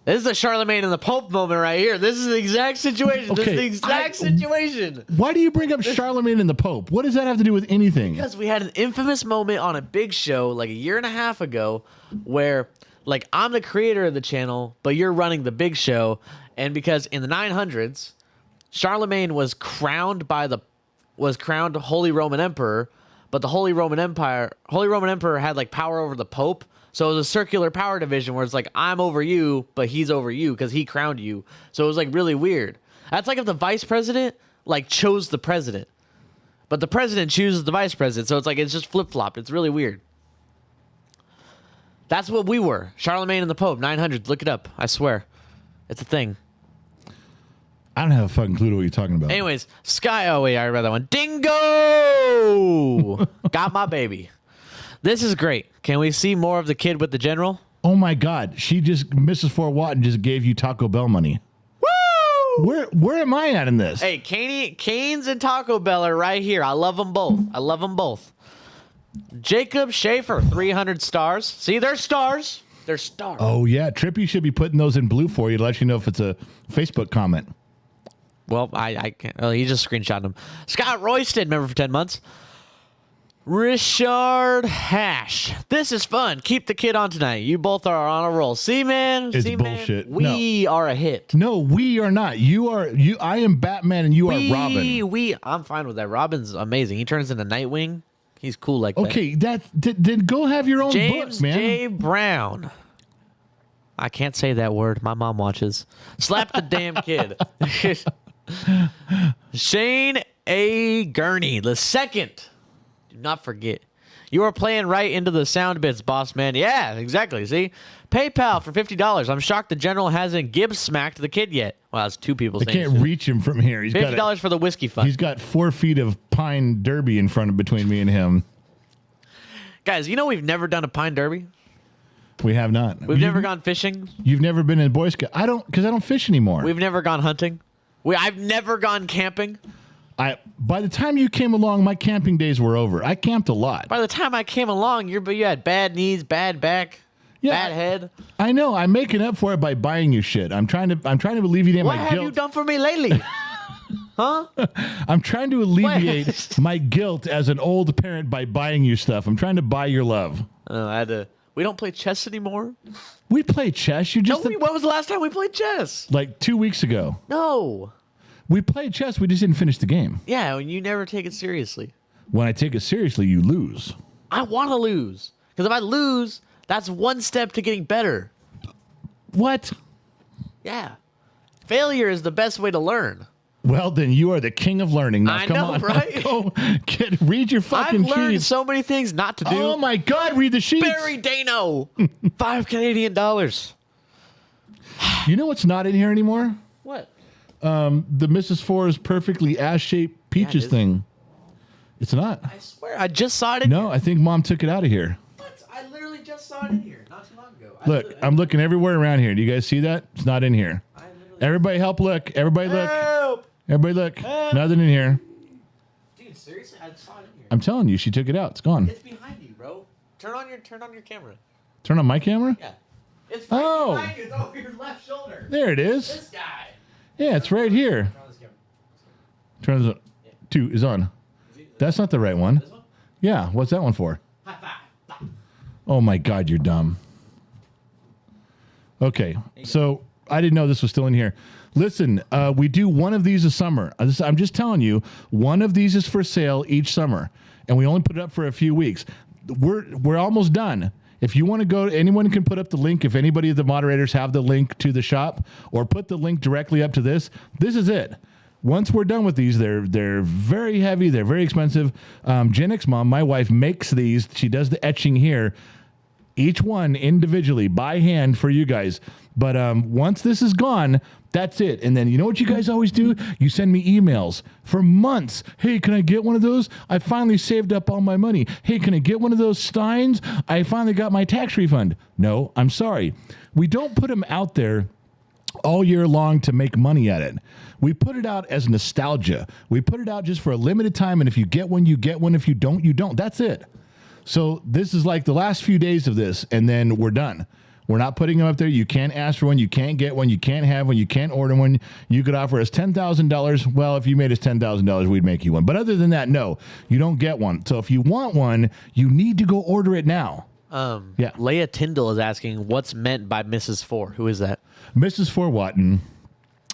This is a Charlemagne and the Pope moment right here. This is the exact situation. This is the exact situation. Why do you bring up Charlemagne and the Pope? What does that have to do with anything? Because we had an infamous moment on a big show like a year and a half ago where, like, I'm the creator of the channel, but you're running the big show. And because in the 900s, Charlemagne was crowned Holy Roman Emperor, but the Holy Roman Emperor had like power over the Pope. So it was a circular power division where it's like, I'm over you, but he's over you because he crowned you. So it was like really weird. That's like if the vice president like chose the president, but the president chooses the vice president. So it's like, it's just flip-flopped. It's really weird. That's what we were. Charlemagne and the Pope, 900s. Look it up. I swear. It's a thing. I don't have a fucking clue to what you're talking about. Anyways, Sky. Oh, wait, I read that one. Dingo! Got my baby. This is great. Can we see more of the kid with the general? Oh my God, Mrs. Fort Watton just gave you Taco Bell money. Woo! Where am I at in this? Hey, Cane's and Taco Bell are right here. I love them both. Jacob Schaefer, 300 stars. See, they're stars. They're stars. Oh yeah, Trippy should be putting those in blue for you to let you know if it's a Facebook comment. Well, I can't. Oh, he just screenshotted him. Scott Royston, member for 10 months. Richard Hash. This is fun. Keep the kid on tonight. You both are on a roll. See, man? It's See, bullshit. Man? We are a hit. No, we are not. You are. I am Batman, and you are Robin. I'm fine with that. Robin's amazing. He turns into Nightwing. He's cool like that. Okay, then go have your own James book, man. J. Brown. I can't say that word. My mom watches. Slap the damn kid. Shane A. Gurney, the second. Do not forget. You are playing right into the sound bits, boss man. Yeah, exactly. See? PayPal for $50. I'm shocked the general hasn't Gibbs smacked the kid yet. Well, that's two people I saying can't reach him from here. He's got $50 for the whiskey fund. He's got 4 feet of pine derby in front of between me and him. Guys, you know we've never done a pine derby? We have not. We've never gone fishing. You've never been in Boy Scout. Because I don't fish anymore. We've never gone hunting. I've never gone camping. By the time you came along, my camping days were over. I camped a lot. By the time I came along, you had bad knees, bad back, bad head. I know. I'm making up for it by buying you shit. I'm trying to alleviate my guilt. What have you done for me lately? Huh? I'm trying to alleviate my guilt as an old parent by buying you stuff. I'm trying to buy your love. We don't play chess anymore. We play chess. When was the last time we played chess? Like 2 weeks ago. No. We played chess. We just didn't finish the game. Yeah, and you never take it seriously. When I take it seriously, you lose. I want to lose. Because if I lose, that's one step to getting better. What? Yeah. Failure is the best way to learn. Well, then you are the king of learning. Now, come on, right? Go read your fucking sheets. I've learned so many things not to do. Oh, my God, read the sheets. Barry Dano. $5 Canadian. You know what's not in here anymore? What? The Mrs. Four's perfectly ass-shaped peaches thing. It's not. I swear, I just saw it in No, I think Mom took it out of here. What? I literally just saw it in here not too long ago. Look, I'm looking everywhere around here. Do you guys see that? It's not in here. Everybody help look. Everybody look. Help! Everybody look. Help! Nothing in here. Dude, seriously? I saw it in here. I'm telling you, she took it out. It's gone. It's behind you, bro. Turn on your camera. Turn on my camera? Yeah. It's right Oh. behind you. It's over your left shoulder. There it is. This guy. Yeah, it's right here. Turn on this camera. Turn this on. 2 is on. That's not the right one. This one? Yeah, what's that one for? High five. Oh my God, you're dumb. Okay, so I didn't know this was still in here. Listen, we do one of these a summer. I'm just telling you, one of these is for sale each summer, and we only put it up for a few weeks. We're almost done. If you want to go, anyone can put up the link. If anybody of the moderators have the link to the shop, or put the link directly up to this, this is it. Once we're done with these, they're very heavy. They're very expensive. Gen X Mom, my wife, makes these. She does the etching here. Each one individually by hand for you guys. But once this is gone, that's it. And then you know what you guys always do? You send me emails for months. Hey, can I get one of those? I finally saved up all my money. Hey, can I get one of those Steins? I finally got my tax refund. No, I'm sorry. We don't put them out there all year long to make money at it. We put it out as nostalgia. We put it out just for a limited time. And if you get one, you get one. If you don't, you don't. That's it. So this is like the last few days of this, and then we're done. We're not putting them up there. You can't ask for one. You can't get one. You can't have one. You can't order one. You could offer us $10,000. Well, if you made us $10,000, we'd make you one. But other than that, no, you don't get one. So if you want one, you need to go order it now. Yeah. Leah Tyndall is asking, what's meant by Mrs. Four? Who is that? Mrs. Four Watton.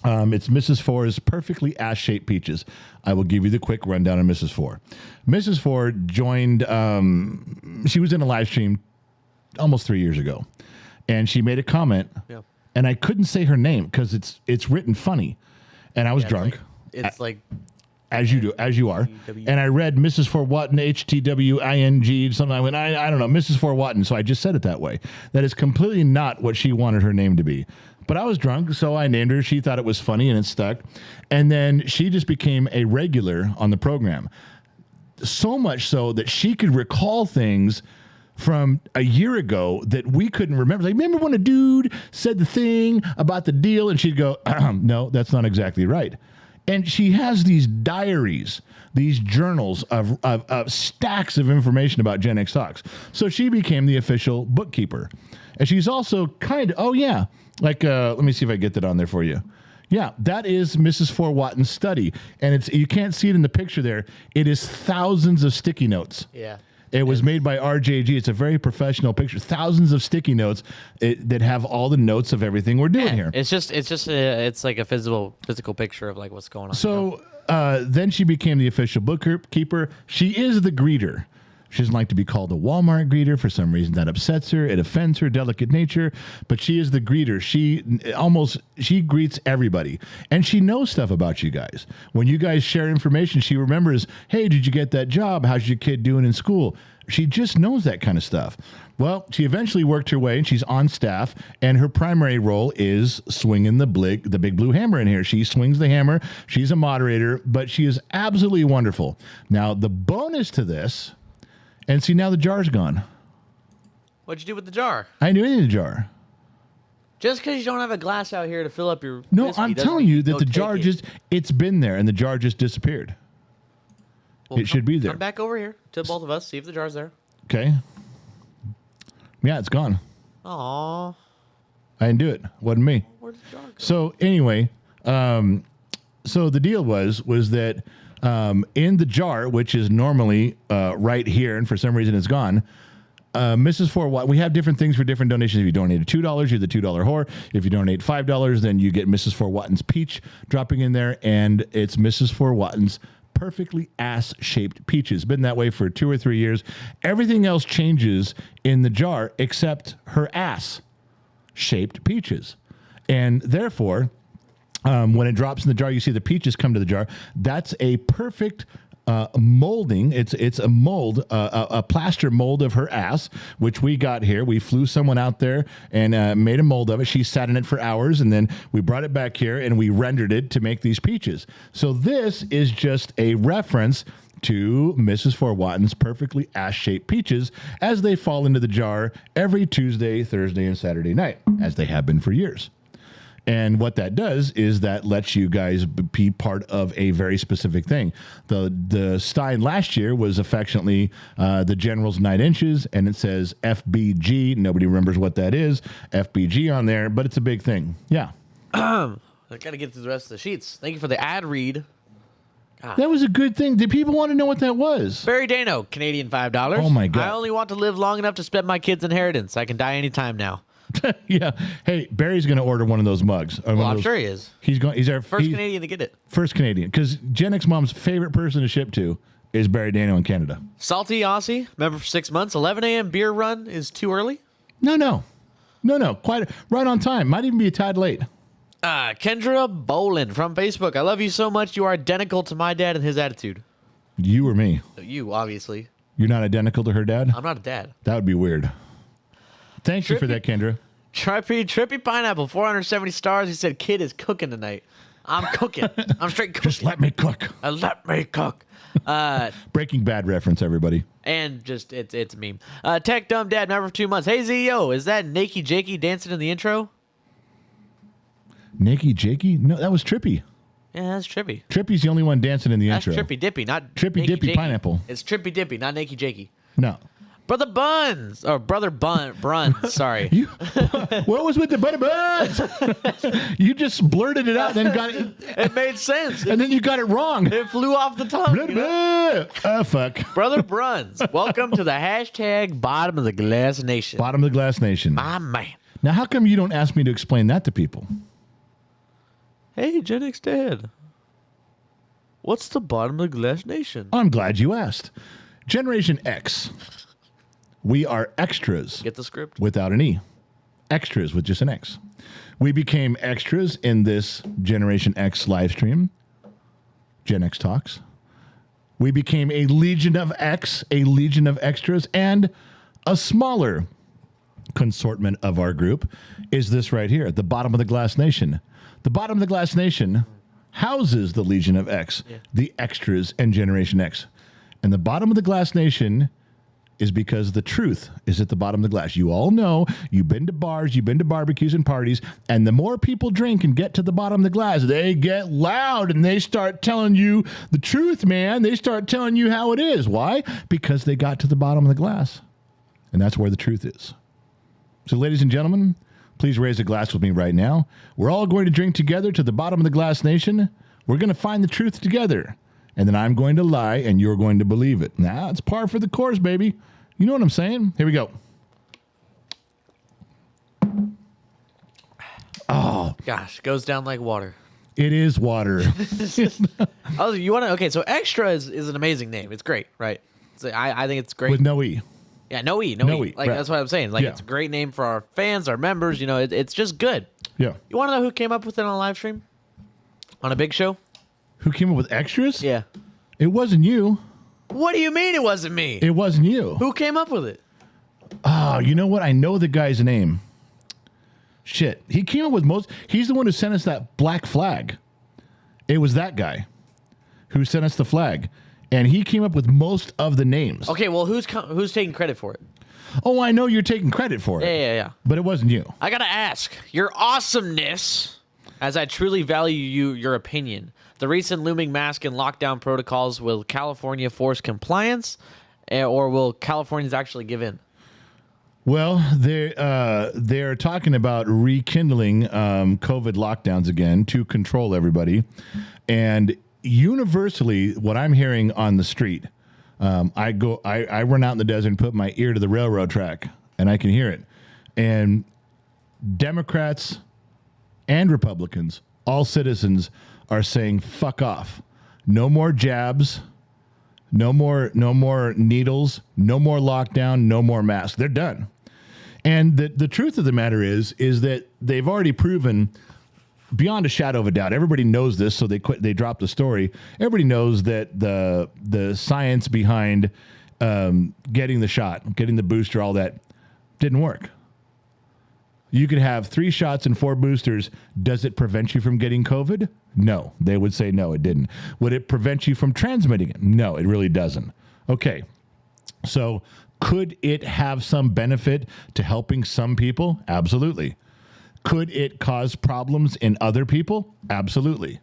It's Mrs. Four's perfectly ass-shaped peaches. I will give you the quick rundown of Mrs. Four. Mrs. Four joined, she was in a live stream almost 3 years ago, and she made a comment, and I couldn't say her name because it's written funny, and I was drunk. It's like as you do, as you are. And I read Mrs. Four Watton, HTWING, something. I went, I don't know, Mrs. Four Watton. So I just said it that way. That is completely not what she wanted her name to be. But I was drunk, so I named her. She thought it was funny, and it stuck. And then she just became a regular on the program. So much so that she could recall things from a year ago that we couldn't remember. Like, remember when a dude said the thing about the deal? And she'd go, no, that's not exactly right. And she has these diaries, these journals of stacks of information about Gen X Talks. So she became the official bookkeeper. And she's also let me see if I get that on there for you. Yeah, that is Mrs. Fort Watton's study. And you can't see it in the picture there. It is thousands of sticky notes. Yeah. It was made by RJG. It's a very professional picture. Thousands of sticky notes that have all the notes of everything we're doing here. It's like a physical picture of like what's going on. So then she became the official bookkeeper. She is the greeter. She doesn't like to be called a Walmart greeter. For some reason, that upsets her. It offends her delicate nature. But she is the greeter. She greets everybody. And she knows stuff about you guys. When you guys share information, she remembers, hey, did you get that job? How's your kid doing in school? She just knows that kind of stuff. Well, she eventually worked her way, and she's on staff, and her primary role is swinging the big blue hammer in here. She swings the hammer. She's a moderator, but she is absolutely wonderful. Now, the bonus to this... And see, now the jar's gone. What'd you do with the jar? I knew in the jar. Just because you don't have a glass out here to fill up your No, whiskey I'm doesn't telling mean you that go the take jar it. it's been there, and the jar just disappeared. Well, It should be there. Come back over here to both of us, see if the jar's there. Okay. Yeah, it's gone. Aw, I didn't do it. Wasn't me. where'd the jar go? So anyway, so the deal was that in the jar, which is normally right here, and for some reason it's gone, Mrs. Fort Watton, we have different things for different donations. If you donate $2, you're the $2 whore. If you donate $5, then you get Mrs. Fort Watton's peach dropping in there, and it's Mrs. Fort Watton's perfectly ass-shaped peaches. Been that way for 2 or 3 years. Everything else changes in the jar except her ass-shaped peaches. And therefore, when it drops in the jar, you see the peaches come to the jar. That's a perfect molding. It's a mold, a plaster mold of her ass, which we got here. We flew someone out there and made a mold of it. She sat in it for hours, and then we brought it back here and we rendered it to make these peaches. So this is just a reference to Mrs. Fort Watton's perfectly ass-shaped peaches as they fall into the jar every Tuesday, Thursday, and Saturday night, as they have been for years. And what that does is that lets you guys be part of a very specific thing. The Stein last year was affectionately the General's 9 inches, and it says FBG. Nobody remembers what that is. FBG on there, but it's a big thing. Yeah. I got to get through the rest of the sheets. Thank you for the ad read. That was a good thing. Did people want to know what that was? Barry Dano, Canadian $5. Oh, my God. I only want to live long enough to spend my kid's inheritance. I can die anytime now. Yeah. Hey, Barry's going to order one of those mugs. Well, I'm sure he is. He's our First Canadian to get it. First Canadian. Because Gen X Mom's favorite person to ship to is Barry Dano in Canada. Salty Aussie, member for 6 months. 11 a.m. beer run is too early? No. Quite right on time. Might even be a tad late. Kendra Bolin from Facebook. I love you so much. You are identical to my dad and his attitude. You or me? You, obviously. You're not identical to her dad? I'm not a dad. That would be weird. Thank you for that, Kendra. Trippy Pineapple, 470 stars. He said, kid is cooking tonight. I'm cooking. I'm straight cooking. Just let me cook. Let me cook. Breaking Bad reference, everybody. And just, it's a meme. Tech Dumb Dad, member for 2 months. Hey, ZO, is that Nakey Jakey dancing in the intro? Nakey Jakey? No, that was Trippy. Yeah, that's Trippy. Trippy's the only one dancing in the That's intro. Trippy Dippy, not Trippy Nakey Dippy Jakey. Pineapple. It's Trippy Dippy, not Nakey Jakey. No. Brother Buns, or Brother Bruns, sorry. What was with the butter buns? You just blurted it out and then got it. It made sense. And then you got it wrong. It flew off the tongue. Blah, You know? blah. Oh, fuck. Brother Bruns, welcome to the hashtag Bottom of the Glass Nation. Bottom of the Glass Nation. My man. Now, how come you don't ask me to explain that to people? Hey, Gen X Dad. What's the Bottom of the Glass Nation? I'm glad you asked. Generation X. We are extras Get the script. without an E. Extras with just an X. We became extras in this Generation X live stream, Gen X Talks. We became a Legion of X, a Legion of Extras, and a smaller consortment of our group is this right here, the Bottom of the Glass Nation. The Bottom of the Glass Nation houses the Legion of X, the Extras, and Generation X. And the Bottom of the Glass Nation is because the truth is at the bottom of the glass. You all know, you've been to bars, you've been to barbecues and parties, and the more people drink and get to the bottom of the glass, they get loud and they start telling you the truth, man. They start telling you how it is. Why? Because they got to the bottom of the glass. And that's where the truth is. So, ladies and gentlemen, please raise a glass with me right now. We're all going to drink together to the bottom of the glass nation. We're going to find the truth together. And then I'm going to lie, and you're going to believe it. Now, it's par for the course, baby. You know what I'm saying? Here we go. Oh. Gosh, goes down like water. It is water. Oh, you want to? Okay, so Extra is an amazing name. It's great, right? I think it's great. With no E. Yeah, no E. No E, Like, right. that's what I'm saying. Like, Yeah. it's a great name for our fans, our members. You know, it's just good. Yeah. You want to know who came up with it on a live stream? On a big show? Who came up with extras? Yeah. It wasn't you. What do you mean it wasn't me? It wasn't you. Who came up with it? Oh, you know what? I know the guy's name. Shit. He came up with most. He's the one who sent us that black flag. It was that guy who sent us the flag. And he came up with most of the names. Okay, well, who's taking credit for it? Oh, I know you're taking credit for it. Yeah. But it wasn't you. I gotta ask, your awesomeness, as I truly value your opinion. The recent looming mask and lockdown protocols, will California force compliance, or will Californians actually give in? Well, they're talking about rekindling COVID lockdowns again to control everybody. And universally, what I'm hearing on the street, I run out in the desert and put my ear to the railroad track, and I can hear it. And Democrats and Republicans, all citizens, are saying fuck off. No more jabs, no more needles, no more lockdown, no more masks. They're done. And the truth of the matter is that they've already proven beyond a shadow of a doubt. Everybody knows this, so they dropped the story. Everybody knows that the science behind getting the shot, getting the booster, all that didn't work. You could have 3 shots and 4 boosters. Does it prevent you from getting COVID? No. They would say no, it didn't. Would it prevent you from transmitting it? No, it really doesn't. Okay. So could it have some benefit to helping some people? Absolutely. Could it cause problems in other people? Absolutely.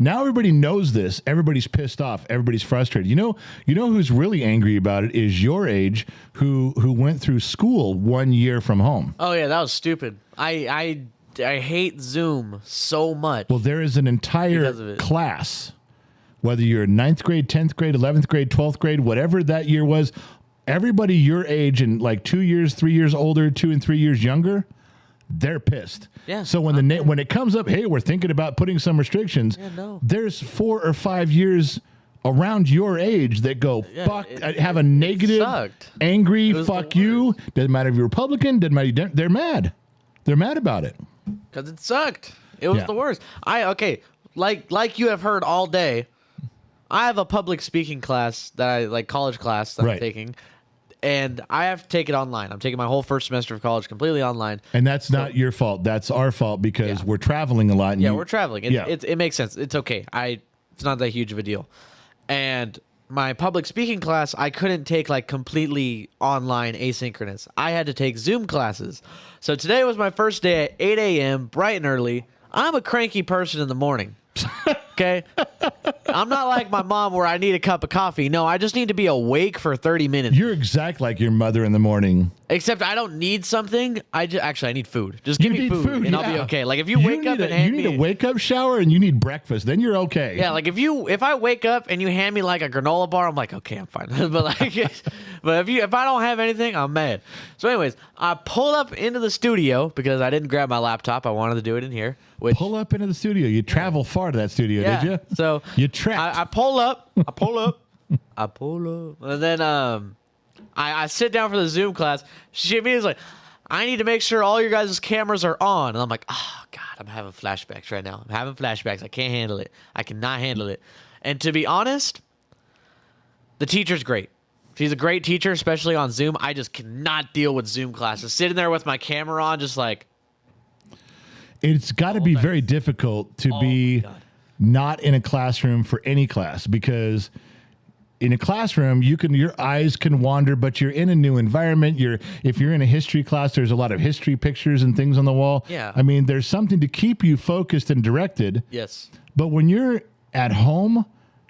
Now everybody knows this. Everybody's pissed off. Everybody's frustrated. You know who's really angry about it is your age, who went through school 1 year from home. Oh yeah, that was stupid. I hate Zoom so much. Well, there is an entire class, whether you're 9th grade, 10th grade, 11th grade, 12th grade, whatever that year was, everybody your age and like 2 years, 3 years older, 2 and 3 years younger, they're pissed. Yeah. So when it comes up, hey, we're thinking about putting some restrictions. Yeah, no. There's 4 or 5 years around your age that go fuck, have a negative, angry, fuck you. Doesn't matter if you're Republican. Doesn't matter. They're mad. They're mad about it because it sucked. It was the worst. Like you have heard all day. I have a public speaking class college class that I'm taking. And I have to take it online. I'm taking my whole first semester of college completely online. And that's not your fault. That's our fault because we're traveling a lot. And we're traveling. It makes sense. It's okay. It's not that huge of a deal. And my public speaking class, I couldn't take like completely online asynchronous. I had to take Zoom classes. So today was my first day at 8 a.m., bright and early. I'm a cranky person in the morning. Okay? I'm not like my mom where I need a cup of coffee. No, I just need to be awake for 30 minutes. You're exact like your mother in the morning. Except I don't need something. I need food. Just give me food and I'll be okay. Like if you wake up and hand me... You need a wake-up shower and you need breakfast. Then you're okay. Yeah, like if I wake up and you hand me like a granola bar, I'm like, okay, I'm fine. but if I don't have anything, I'm mad. So anyways, I pulled up into the studio because I didn't grab my laptop. I wanted to do it in here. Pull up into the studio. You travel far to that studio, did you? So you trapped. I pull up. And then I sit down for the Zoom class. She immediately like, I need to make sure all your guys' cameras are on. And I'm like, oh, God, I'm having flashbacks right now. I'm having flashbacks. I can't handle it. I cannot handle it. And to be honest, the teacher's great. She's a great teacher, especially on Zoom. I just cannot deal with Zoom classes. Sitting there with my camera on, just like. It's got to be very difficult to be not in a classroom for any class because in a classroom, your eyes can wander, but you're in a new environment. If you're in a history class, there's a lot of history pictures and things on the wall. Yeah. I mean, there's something to keep you focused and directed. Yes. But when you're at home,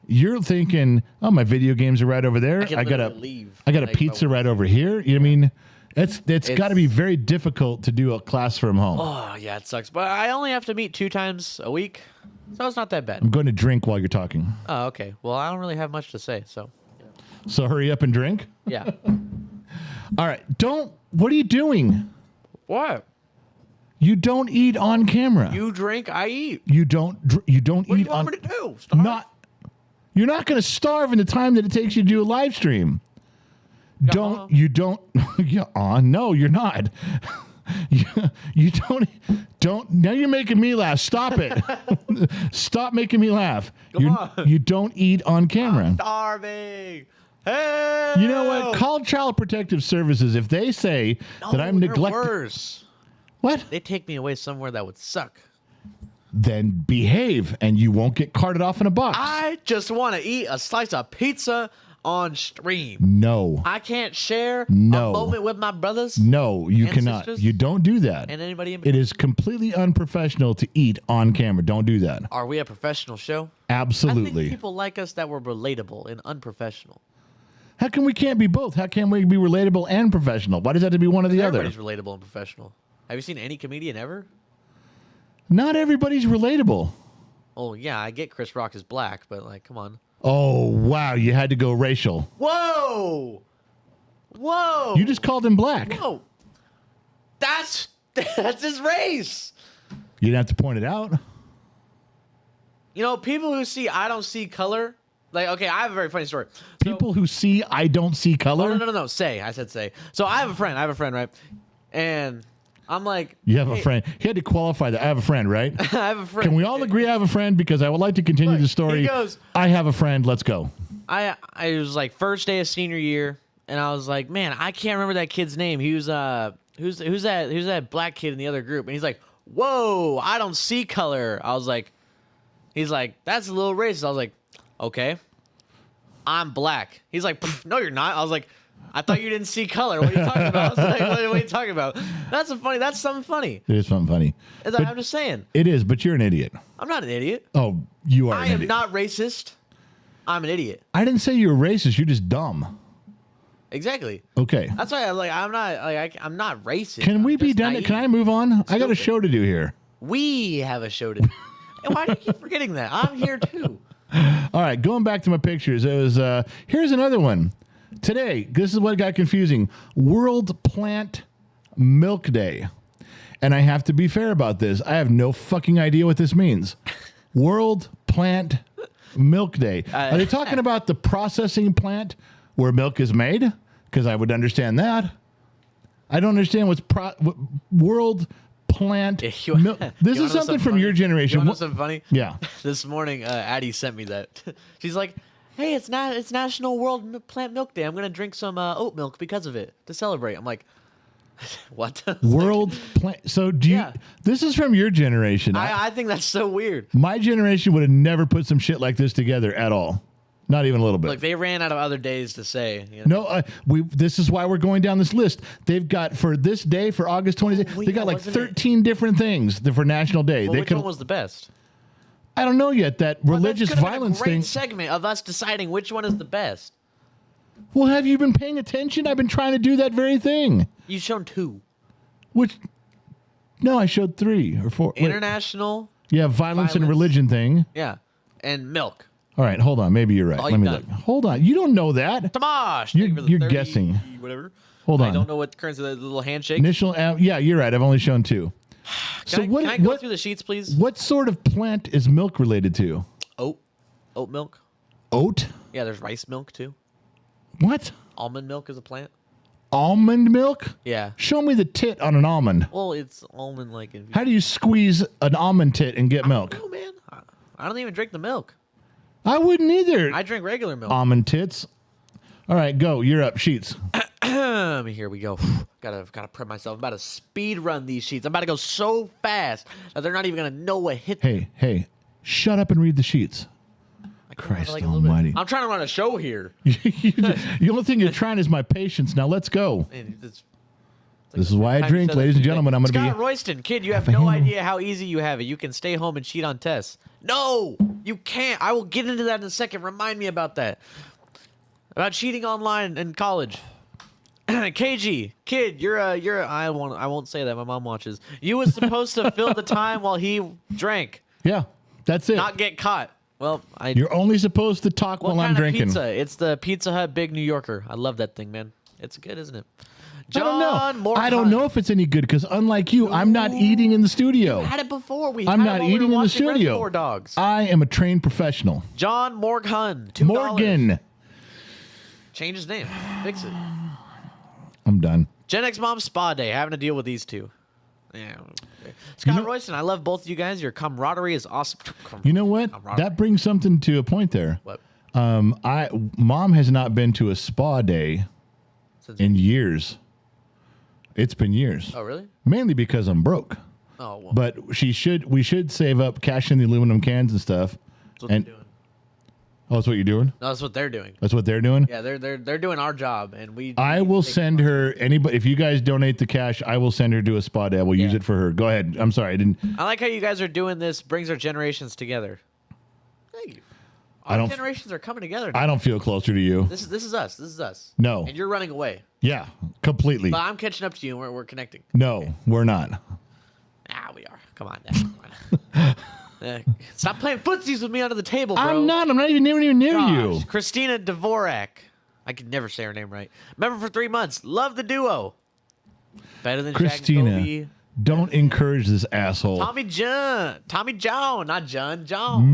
you're thinking, oh, my video games are right over there. I got a pizza right over here. You know what I mean? It's got to be very difficult to do a class from home. Oh, yeah, it sucks. But I only have to meet 2 times a week, so it's not that bad. I'm going to drink while you're talking. Oh, okay. Well, I don't really have much to say, so. So hurry up and drink. Yeah. All right. What are you doing? What? You don't eat on camera. You drink, I eat. You don't What eat do you on. want me to do? Starve? You're not going to starve in the time that it takes you to do a live stream. No, you're not. you don't. Now you're making me laugh. Stop it. Stop making me laugh. You don't eat on camera. I'm starving. Hey. You know what? Call Child Protective Services if they say that I'm neglecting. Worse. What? They take me away somewhere that would suck. Then behave, and you won't get carted off in a box. I just want to eat a slice of pizza on stream. No. I can't share a No. moment with my brothers. No, you and cannot. sisters? You don't do that. And anybody in It is completely unprofessional to eat on camera. Don't do that. Are we a professional show? I Absolutely. think people like us that were relatable and unprofessional. How come we can't be both? How can we be relatable and professional? Why does that have to be one or the other? Everybody's relatable and professional. Have you seen any comedian ever? Not everybody's relatable. Oh, yeah, I get Chris Rock is black, but, like, come on. Oh, wow. You had to go racial. Whoa! Whoa! You just called him black. Whoa! That's his race! You didn't have to point it out. You know, people who see I don't see color, like, okay, I have a very funny story. People who see I don't see color. Oh, no. Say. I said say. So I have a friend, right? And I'm like, You have a friend. He had to qualify that. I have a friend, right? I have a friend. Can we all agree I have a friend? Because I would like to continue the story. He goes, I have a friend. Let's go. I was like first day of senior year, and I was like, man, I can't remember that kid's name. He was who's that black kid in the other group? And he's like, whoa, I don't see color. I was like, he's like, that's a little racist. I was like, okay, I'm black. He's like, no, you're not. I was like, I thought you didn't see color. What are you talking about? I was like, what are you talking about? That's something funny. It is something funny. I'm just saying. It is, but you're an idiot. I'm not an idiot. Oh, you are I an am idiot. not racist. I'm an idiot. I didn't say you were racist. You're just dumb. Exactly. Okay. That's why I'm not racist. Can we I'm be just done? naive. Can I move on? I got a Stupid. show to do here. We have a show to do. And why do you keep forgetting that? I'm here too. All right, going back to my pictures. It was here's another one. Today, this is what got confusing. World Plant Milk Day. And I have to be fair about this. I have no fucking idea what this means. World Plant Milk Day. Are they talking about the processing plant where milk is made? Because I would understand that. I don't understand what World Plant Milk. This is something from your generation. You know something funny? Yeah. This morning, Addie sent me that. She's like, hey, it's National World Plant Milk Day. I'm going to drink some oat milk because of it to celebrate. I'm like, what? World Plant. So do you? Yeah. This is from your generation. I think that's so weird. My generation would have never put some shit like this together at all. Not even a little bit. Like, they ran out of other days to say. You know? No, this is why we're going down this list. They've got, for this day, for August 26th, they got like 13 different things for National Day. Well, which one was the best? I don't know yet. That religious That's violence a great thing. segment of us deciding which one is the best. Well, have you been paying attention? I've been trying to do that very thing. You've shown 2. No, I showed 3 or 4. Wait. International. Yeah, violence and religion thing. Yeah. And milk. All right, hold on. Maybe you're right. Let me look. Hold on. You don't know that. Tomash. You're guessing. Whatever. Hold on. I don't know what the currency, the little handshake. Initial. Yeah, you're right. I've only shown 2. Can I go through the sheets, please? What sort of plant is milk related to? Oat milk. Oat? Yeah, there's rice milk too. What? Almond milk is a plant. Almond milk? Yeah. Show me the tit on an almond. Well, it's almond like. How do you squeeze an almond tit and get milk? Oh man, I don't even drink the milk. I wouldn't either. I drink regular milk. Almond tits. All right, go. You're up. Sheets. Here we go. Gotta prep myself. I'm about to speed run these sheets. I'm about to go so fast that they're not even gonna know what hit. Hey, shut up and read the sheets. I can Christ have, like, a little bit. almighty. I'm trying to run a show here. The only thing you're trying is my patience. Now let's go. Man, it's This is why I drink, ladies and gentlemen. I'm going to Scott be. Royston, kid, you have no idea how easy you have it. You can stay home and cheat on tests. No, you can't. I will get into that in a second. Remind me about that. About cheating online in college. KG, kid, I won't say that. My mom watches. You was supposed to fill the time while he drank, Yeah, that's it. not get caught. Well, You're only supposed to talk what while I'm kind of drinking. pizza? It's the Pizza Hut Big New Yorker. I love that thing, man. It's good, isn't it? I don't know. John I don't know if it's any good because, unlike you, I'm not eating in the studio. We had it before. I'm not eating in the studio. Reservoir Dogs. I am a trained professional. John Morgan, $2. Morgan. Change his name. Fix it. I'm done. Gen X Mom Spa Day. Having to deal with these two. Yeah. Scott Royston, I love both of you guys. Your camaraderie is awesome. You know what? That brings something to a point there. What? Mom has not been to a spa day in years. It's been years. Oh, really? Mainly because I'm broke. Oh, well. But we should save up, cash in the aluminum cans and stuff. That's what they're doing. Oh, that's what you're doing? No, that's what they're doing. That's what they're doing? Yeah, they're doing our job, and we. I will send her anybody. If you guys donate the cash, I will send her to a spa day. I will use it for her. Go ahead. I'm sorry, I didn't. I like how you guys are doing this. Brings our generations together. Thank you. Our generations are coming together. I don't feel closer to you. This is us. This is us. No. And you're running away. Yeah, completely. But I'm catching up to you, and we're connecting. No, we're not. We are. Come on, Dad. Stop playing footsies with me under the table, bro. I'm not. I'm not even near you. Christina Dvorak. I could never say her name right. Member for 3 months. Love the duo. Better than Christina. Shaq and Kobe. Don't encourage this asshole. Tommy John, not John.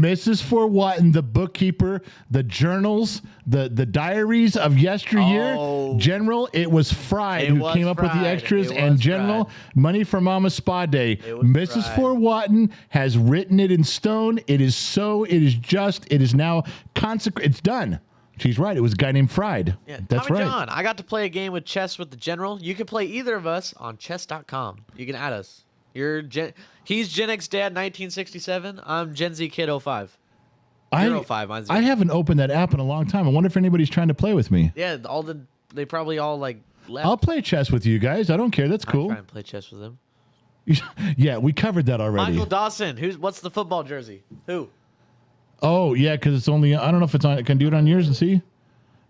Mrs. Fort Watton, the bookkeeper, the journals, the diaries of yesteryear. Oh. General, it was Fried who came up with the extras. It And was General, Fried. Money for Mama Spa Day. It was Mrs. Fried. Fort Watton has written it in stone. It is so. It is just. It is now consecrated. It's done. She's right. It was a guy named Fried. Yeah, That's Tommy right. John, I got to play a game with chess with the General. You can play either of us on chess.com. You can add us. He's Gen X Dad 1967. I'm Gen Z Kid 05. 05. Mine's I haven't opened that app in a long time. I wonder if anybody's trying to play with me. Yeah, they probably all like left. I'll play chess with you guys. I don't care. That's cool. Try and play chess with them. Yeah, we covered that already. Michael Dawson. What's the football jersey? Who? Oh, yeah, because it's only, I don't know if it's on, can do it on yours and see?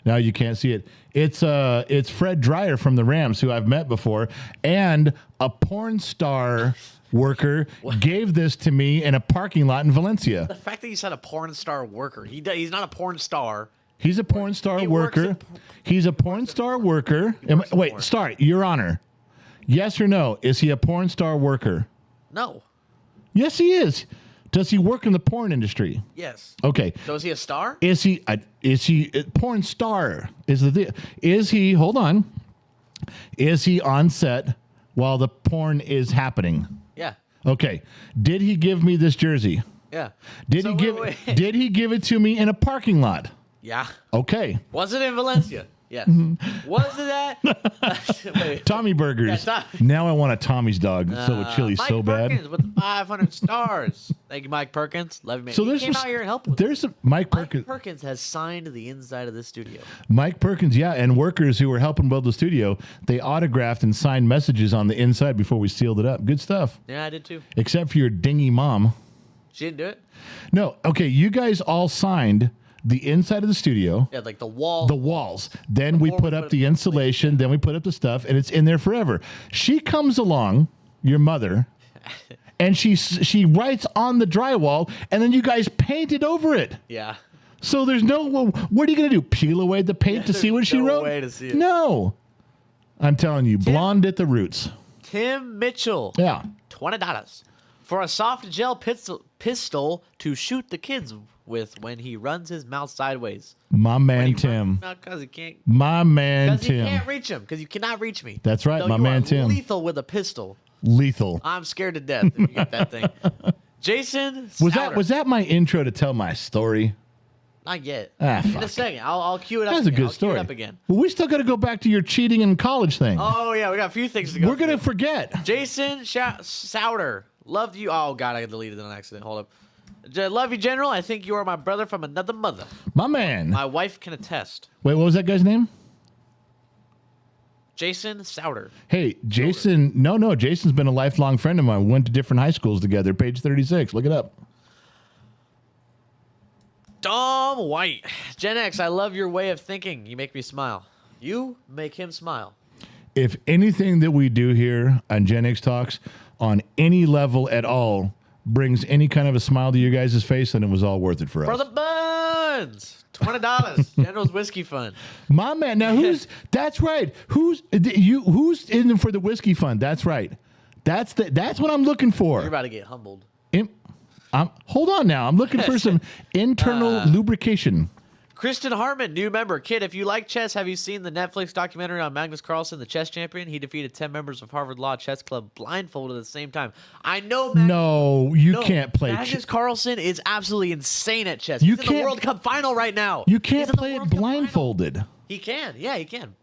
No, you can't see it. It's Fred Dreyer from the Rams, who I've met before, and a porn star worker gave this to me in a parking lot in Valencia. The fact that you said a porn star worker. He's not a porn star. He's a porn star worker. He's a porn star worker. Wait, sorry, Your Honor. Yes or no? Is he a porn star worker? No. Yes, he is. Does he work in the porn industry? Yes. Okay. So is he a star? Is he porn star? Is he? Hold on. Is he on set while the porn is happening? Yeah. Okay. Did he give me this jersey? Yeah. Did he give it to me in a parking lot? Yeah. Okay. Was it in Valencia? Yes. Was it at? Wait. Tommy Burgers. Yeah, now I want a Tommy's dog. So with chili Mike so bad. Perkins with 500 stars. Thank you, Mike Perkins. Love you, man. So He there's came some- out here and helped with There's a Mike Perkins. Mike Perkins has signed the inside of this studio. Mike Perkins, yeah, and workers who were helping build the studio, they autographed and signed messages on the inside before we sealed it up. Good stuff. Yeah, I did too. Except for your dingy mom. She didn't do it? No, okay, you guys all signed the inside of the studio. Yeah, like the wall. The walls. Then we put up the insulation. Then we put up the stuff, and it's in there forever. She comes along, your mother, and she writes on the drywall, and then you guys painted over it. Yeah. So there's no. What are you gonna do? Peel away the paint to see what she no wrote? way to see it. No. I'm telling you, blonde at the roots. Tim Mitchell. Yeah. $20 for a soft gel pistol to shoot the kids with when he runs his mouth sideways. My man Tim. Because he can't. My man Because you Tim. can't reach him. Because you cannot reach me. That's right, So my you man are Tim. Lethal with a pistol. Lethal. I'm scared to death if you get that thing. Jason. Was that my intro to tell my story? Not yet. Ah, In fuck. a second. I'll cue it up. That's a again. good I'll story. Cue it up again. Well, we still got to go back to your cheating in college thing. Oh yeah, we got a few things to go. We're gonna forget. Jason Souter. Loved you. Oh god, I deleted it on accident. Hold up. Love you, General. I think you are my brother from another mother. My man. My wife can attest. Wait, what was that guy's name? Jason Souter. Hey, Jason. No. Jason's been a lifelong friend of mine. We went to different high schools together. Page 36. Look it up. Dom White. Gen X, I love your way of thinking. You make me smile. You make him smile. If anything that we do here on Gen X Talks on any level at all brings any kind of a smile to your guys' face, then it was all worth it for us. Brother Buns. $20. General's Whiskey Fund. My man. Now that's right. Who's in for the whiskey fund? That's right. That's what I'm looking for. You're about to get humbled. Hold on now. I'm looking for some internal lubrication. Kristen Hartman, do you remember? Kid, if you like chess, have you seen the Netflix documentary on Magnus Carlsen, the chess champion? He defeated 10 members of Harvard Law Chess Club blindfolded at the same time. I know you can't play Magnus Carlsen is absolutely insane at chess. He's in the World Cup final right now. You can't play it blindfolded. He can. Yeah, he can.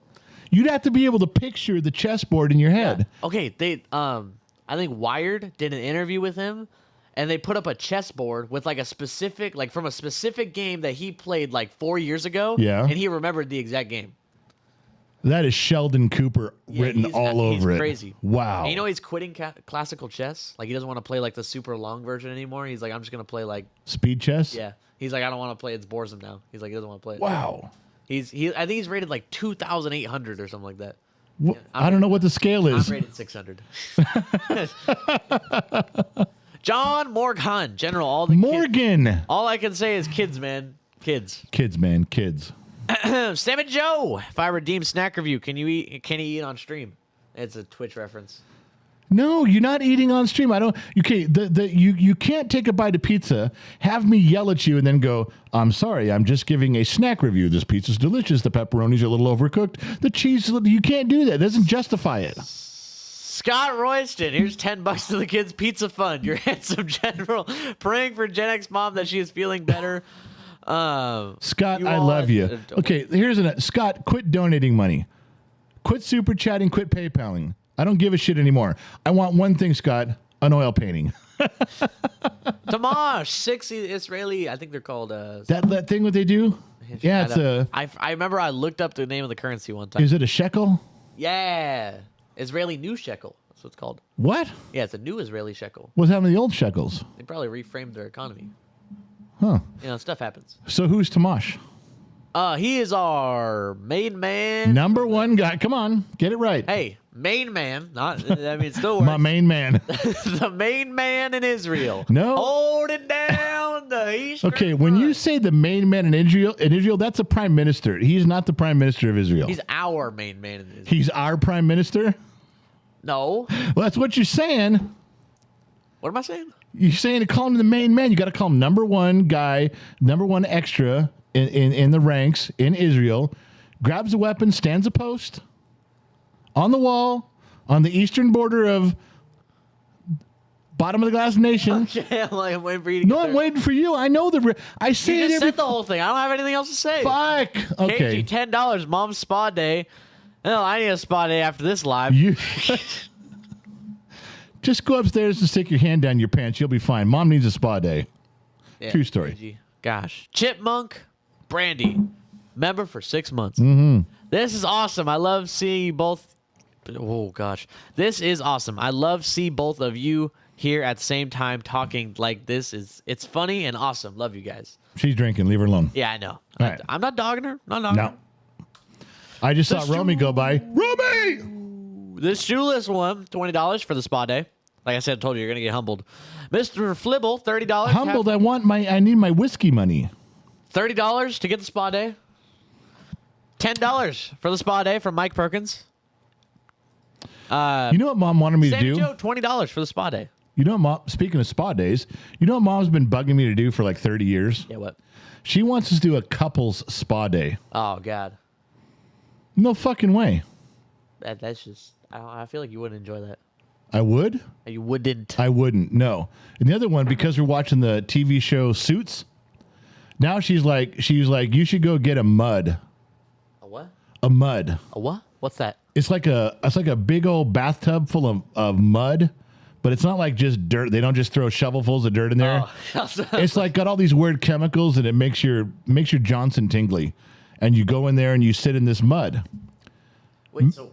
You'd have to be able to picture the chessboard in your head. Yeah. Okay, I think Wired did an interview with him. And they put up a chessboard with like a specific, like from a specific game that he played like 4 years ago. Yeah. And he remembered the exact game. That is Sheldon Cooper written all over it. He's crazy. Wow. And he's quitting classical chess. Like he doesn't want to play like the super long version anymore. He's like, I'm just going to play like. Speed chess? Yeah. He's like, I don't want to play. It bores him now. He's like, he doesn't want to play it. Wow. I think he's rated like 2,800 or something like that. Well, I don't know what the scale is. I'm rated 600. John Morgan, General, all the Morgan. Kids. All I can say is kids, man. Kids. Kids, man. Kids. Sam and Joe. If I redeem snack review, can he eat on stream? It's a Twitch reference. No, you're not eating on stream. You can't take a bite of pizza, have me yell at you, and then go, I'm sorry, I'm just giving a snack review. This pizza's delicious. The pepperoni's a little overcooked. The cheese, you can't do that. It doesn't justify it. Scott Royston, here's $10 to the kids' pizza fund. Your handsome General, praying for Gen X mom that she is feeling better. Scott, I love you. Okay, Scott, quit donating money. Quit super chatting, quit PayPaling. I don't give a shit anymore. I want one thing, Scott, an oil painting. Tamash, 6 Israeli, I think they're called... that thing what they do? Yeah, it's I remember I looked up the name of the currency one time. Is it a shekel? Yeah. Israeli new shekel. That's what it's called. What? Yeah, it's a new Israeli shekel. What's happened to the old shekels? They probably reframed their economy. Huh. Stuff happens. So who's Tamash? He is our main man. Number one guy. Come on, get it right. Hey, main man. It still works. My main man. The main man in Israel. No. Hold it down the Eastern Okay, when you say the main man in Israel, that's a prime minister. He's not the prime minister of Israel. He's our main man in Israel. He's our prime minister? No. Well, that's what you're saying. What am I saying? You're saying to call him the main man. You got to call him number one guy, number one extra in the ranks in Israel. Grabs a weapon, stands a post on the wall on the eastern border of bottom of the glass nation. Okay, I'm waiting for you to No, I'm waiting for you. I know I say you it just every... said the whole thing. I don't have anything else to say. Fuck. Okay. KG, $10. Mom's spa day. No, I need a spa day after this live. You just go upstairs and stick your hand down your pants. You'll be fine. Mom needs a spa day. Yeah, True story. KG. Gosh. Chipmunk, Brandy, member for 6 months. Mm-hmm. This is awesome. I love seeing you both. Oh, gosh. This is awesome. I love see both of you here at the same time talking like this. It's funny and awesome. Love you guys. She's drinking. Leave her alone. Yeah, I know. All right. I'm not dogging her. Not dogging her. I just saw Romy go by. Romy! This shoeless one, $20 for the spa day. Like I said, I told you, you're going to get humbled. Mr. Flibble, $30. Humbled. I need my whiskey money. $30 to get the spa day. $10 for the spa day from Mike Perkins. You know what Mom wanted me to do? Joe, $20 for the spa day. You know what, Mom? Speaking of spa days, you know what Mom's been bugging me to do for like 30 years? Yeah, what? She wants us to do a couples spa day. Oh, God. No fucking way. That's just... I feel like you wouldn't enjoy that. I would? You wouldn't. I wouldn't, no. And the other one, because we're watching the TV show Suits, now she's like, you should go get a mud. A what? A mud. A what? What's that? It's like a big old bathtub full of mud, but it's not like just dirt. They don't just throw shovelfuls of dirt in there. It's like got all these weird chemicals, and it makes your Johnson tingly. And you go in there and you sit in this mud. Wait, so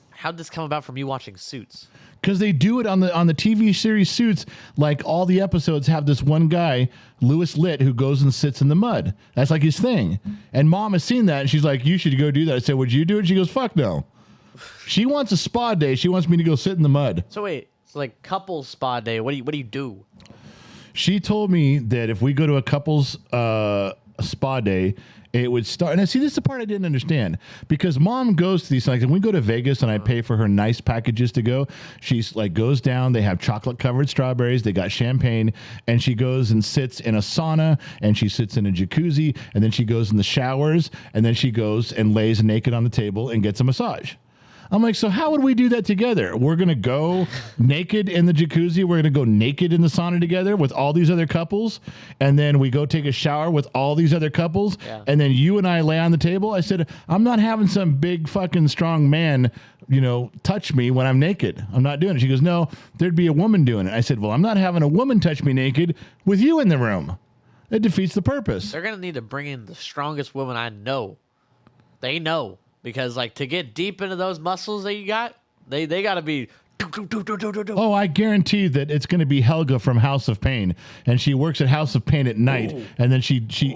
how'd this come about from you watching Suits? Because they do it on the TV series Suits. Like all the episodes have this one guy, Louis Litt, who goes and sits in the mud. That's like his thing. And Mom has seen that, and she's like, "You should go do that." I said, "Would you do it?" She goes, "Fuck no." She wants a spa day. She wants me to go sit in the mud. So wait, it's like couples spa day. What do you do? She told me that if we go to a couples spa day, it would start. And I see this is the part I didn't understand, because Mom goes to these things. And we go to Vegas and I pay for her nice packages to go. She's like goes down. They have chocolate covered strawberries. They got champagne, and she goes and sits in a sauna, and she sits in a jacuzzi, and then she goes in the showers, and then she goes and lays naked on the table and gets a massage. I'm like, so how would we do that together? We're going to go naked in the jacuzzi. We're going to go naked in the sauna together with all these other couples. And then we go take a shower with all these other couples. Yeah. And then you and I lay on the table. I said, I'm not having some big fucking strong man, touch me when I'm naked. I'm not doing it. She goes, no, there'd be a woman doing it. I said, well, I'm not having a woman touch me naked with you in the room. It defeats the purpose. They're going to need to bring in the strongest woman I know. They know. Because, like, to get deep into those muscles that you got, they got to be... Oh, I guarantee that it's going to be Helga from House of Pain. And she works at House of Pain at night. Ooh. And then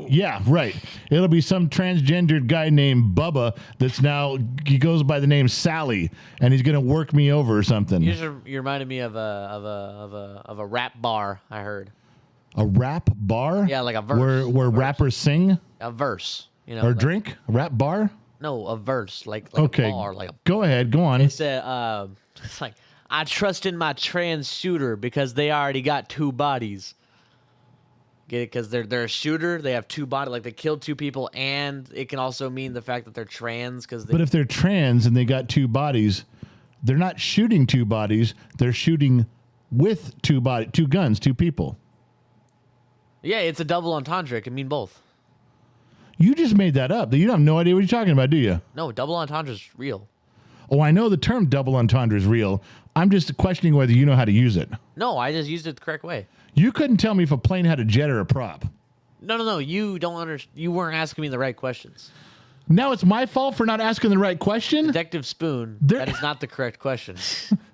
yeah, right. It'll be some transgendered guy named Bubba that's now... He goes by the name Sally. And he's going to work me over or something. You reminded me of a rap bar, I heard. A rap bar? Yeah, like a verse. Where rappers sing? A verse. Or like, drink? A rap bar? No, a verse, like okay. A bar. Go ahead, go on. It said, it's like, I trust in my trans shooter because they already got two bodies. Get it? Because they're a shooter, they have two bodies, like they killed two people, and it can also mean the fact that they're trans. But if they're trans and they got two bodies, they're not shooting two bodies, they're shooting with two guns, two people. Yeah, it's a double entendre. It can mean both. You just made that up. You have no idea what you're talking about, do you? No, double entendre is real. Oh, I know the term double entendre is real. I'm just questioning whether you know how to use it. No, I just used it the correct way. You couldn't tell me if a plane had a jet or a prop. No. You don't understand. You weren't asking me the right questions. Now it's my fault for not asking the right question? Detective Spoon, that is not the correct question.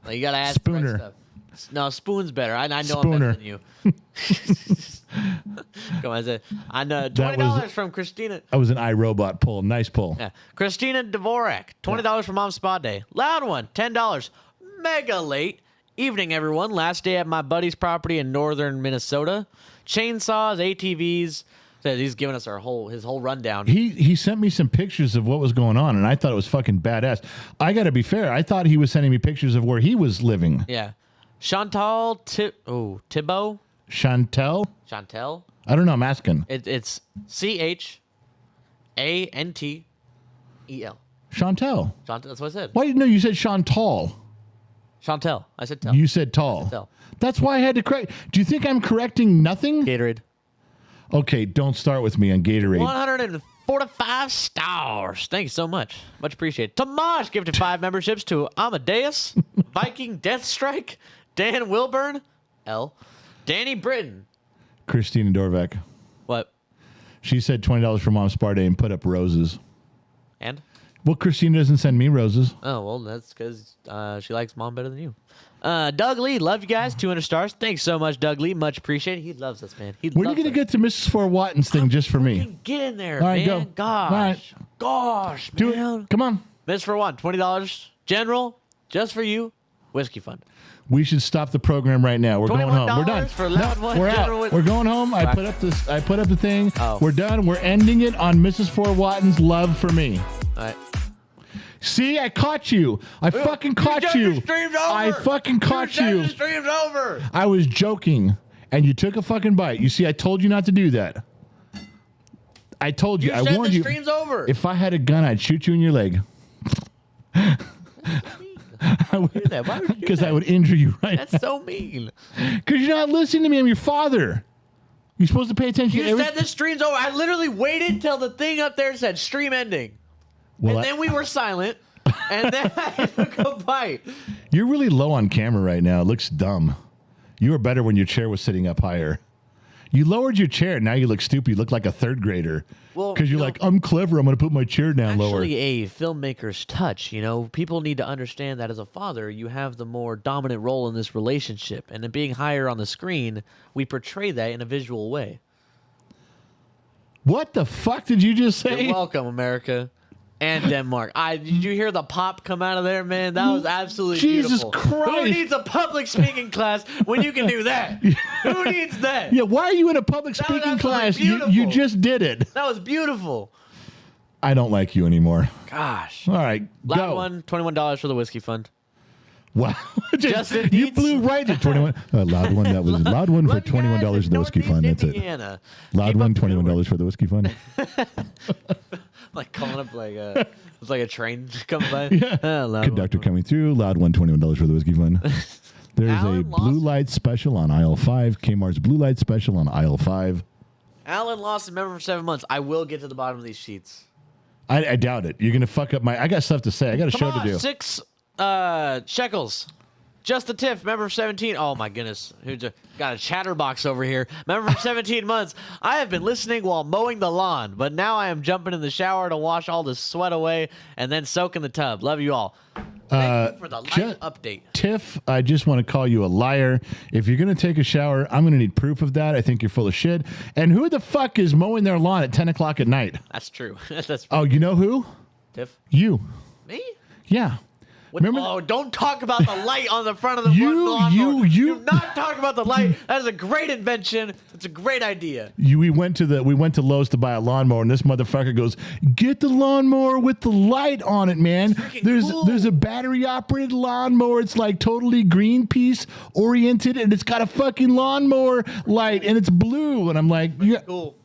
Like, you got to ask Spooner. the right stuff. No, Spoon's better. I know Spooner. I'm better than you. Come on, I know $20 from Christina. That was an iRobot pull. Nice pull. Yeah, Christina Dvorak, $20 for Mom's Spa Day. Loud one, $10. Mega late evening, everyone. Last day at my buddy's property in northern Minnesota. Chainsaws, ATVs. He's giving us his whole rundown. He sent me some pictures of what was going on, and I thought it was fucking badass. I got to be fair. I thought he was sending me pictures of where he was living. Yeah. Chantal Thibault? Chantel? I don't know. I'm asking. It's CHANTEL. Chantel. That's what I said. Why? No, you said Chantal. Chantel. I said tell. You said tall. Tell. That's why I had to correct. Do you think I'm correcting nothing? Gatorade. Okay, don't start with me on Gatorade. 145 stars. Thank you so much. Much appreciated. Tomash gifted 5 memberships to Amadeus, Viking Deathstrike, Dan Wilburn, L, Danny Britton. Christina Dorvac. What? She said $20 for Mom's Spa Day and put up roses. And? Well, Christina doesn't send me roses. Oh, well, that's because she likes Mom better than you. Doug Lee, love you guys. 200 stars. Thanks so much, Doug Lee. Much appreciated. He loves us, man. When are you going to get to Mrs. Fort Watten's thing just for me? Get in there, all right, man. Go. Gosh. All right. Gosh, do man. It. Come on. Mrs. Fort Watten, $20. General, just for you. Whiskey Fund. We should stop the program right now. We're going home. We're done. For loud one, we're out. We're going home. I put up the thing. Oh. We're done. We're ending it on Mrs. Fort Watten's love for me. All right. See, I caught you. I fucking caught you. The stream's over. I fucking caught you. The stream's over. I was joking, and you took a fucking bite. You see, I told you not to do that. I told you. I warned you. The stream's over. If I had a gun, I'd shoot you in your leg. Because I would injure you right now. That's so mean. Because you're not listening to me. I'm your father. You're supposed to pay attention. You said the stream's over. I literally waited till the thing up there said stream ending. Well, and then we were silent. And then I took a bite. You're really low on camera right now. It looks dumb. You were better when your chair was sitting up higher. You lowered your chair. Now you look stupid. You look like a third grader. Well, because you're like, I'm clever. I'm going to put my chair down lower. Actually, a filmmaker's touch. You know, people need to understand that as a father, you have the more dominant role in this relationship. And in being higher on the screen, we portray that in a visual way. What the fuck did you just say? You're welcome, America. And Denmark. Did you hear the pop come out of there, man? That was absolutely Jesus beautiful. Christ. Who needs a public speaking class when you can do that? Who needs that? Yeah, why are you in a public That was speaking absolutely class? You beautiful. just did it. That was beautiful. I don't like you anymore. Gosh. All right, Loud go. one, $21 for the whiskey fund. Wow. Justin You Dietz. blew right to 21. Loud one. That was loud one for $21 in the whiskey fund. That's it. Indiana. Loud Keep one, up the good work. $21 for the whiskey fund. Like calling up like a it's like a train coming by. Yeah. Loud Conductor one. coming through. Loud one, $21 for the whiskey fund. There's a Alan blue Lawson. light special on aisle 5. Kmart's blue light special on aisle 5. Alan Lawson, member for 7 months. I will get to the bottom of these sheets. I doubt it. You're gonna fuck up I got stuff to say. I got a show Come on, to do. 6 shekels. Just the Tiff, member for 17. Oh my goodness, who just got a chatterbox over here? Member for 17 months. I have been listening while mowing the lawn, but now I am jumping in the shower to wash all the sweat away and then soak in the tub. Love you all. Thank you for the live update. Tiff, I just want to call you a liar. If you're going to take a shower, I'm going to need proof of that. I think you're full of shit. And who the fuck is mowing their lawn at 10 o'clock at night? That's true. That's Oh, you know who? Tiff. You. Me? Yeah. What, Remember- don't talk about the light on the front of the You- lawnmower. you- Do not talk about the light. That is a great invention. It's a great idea. We went to Lowe's to buy a lawnmower, and this motherfucker goes, "Get the lawnmower with the light on it, man. freaking cool. There's a battery operated lawnmower. It's like totally Greenpeace oriented, and it's got a fucking lawnmower light, and it's blue." And I'm like, yeah, Cool.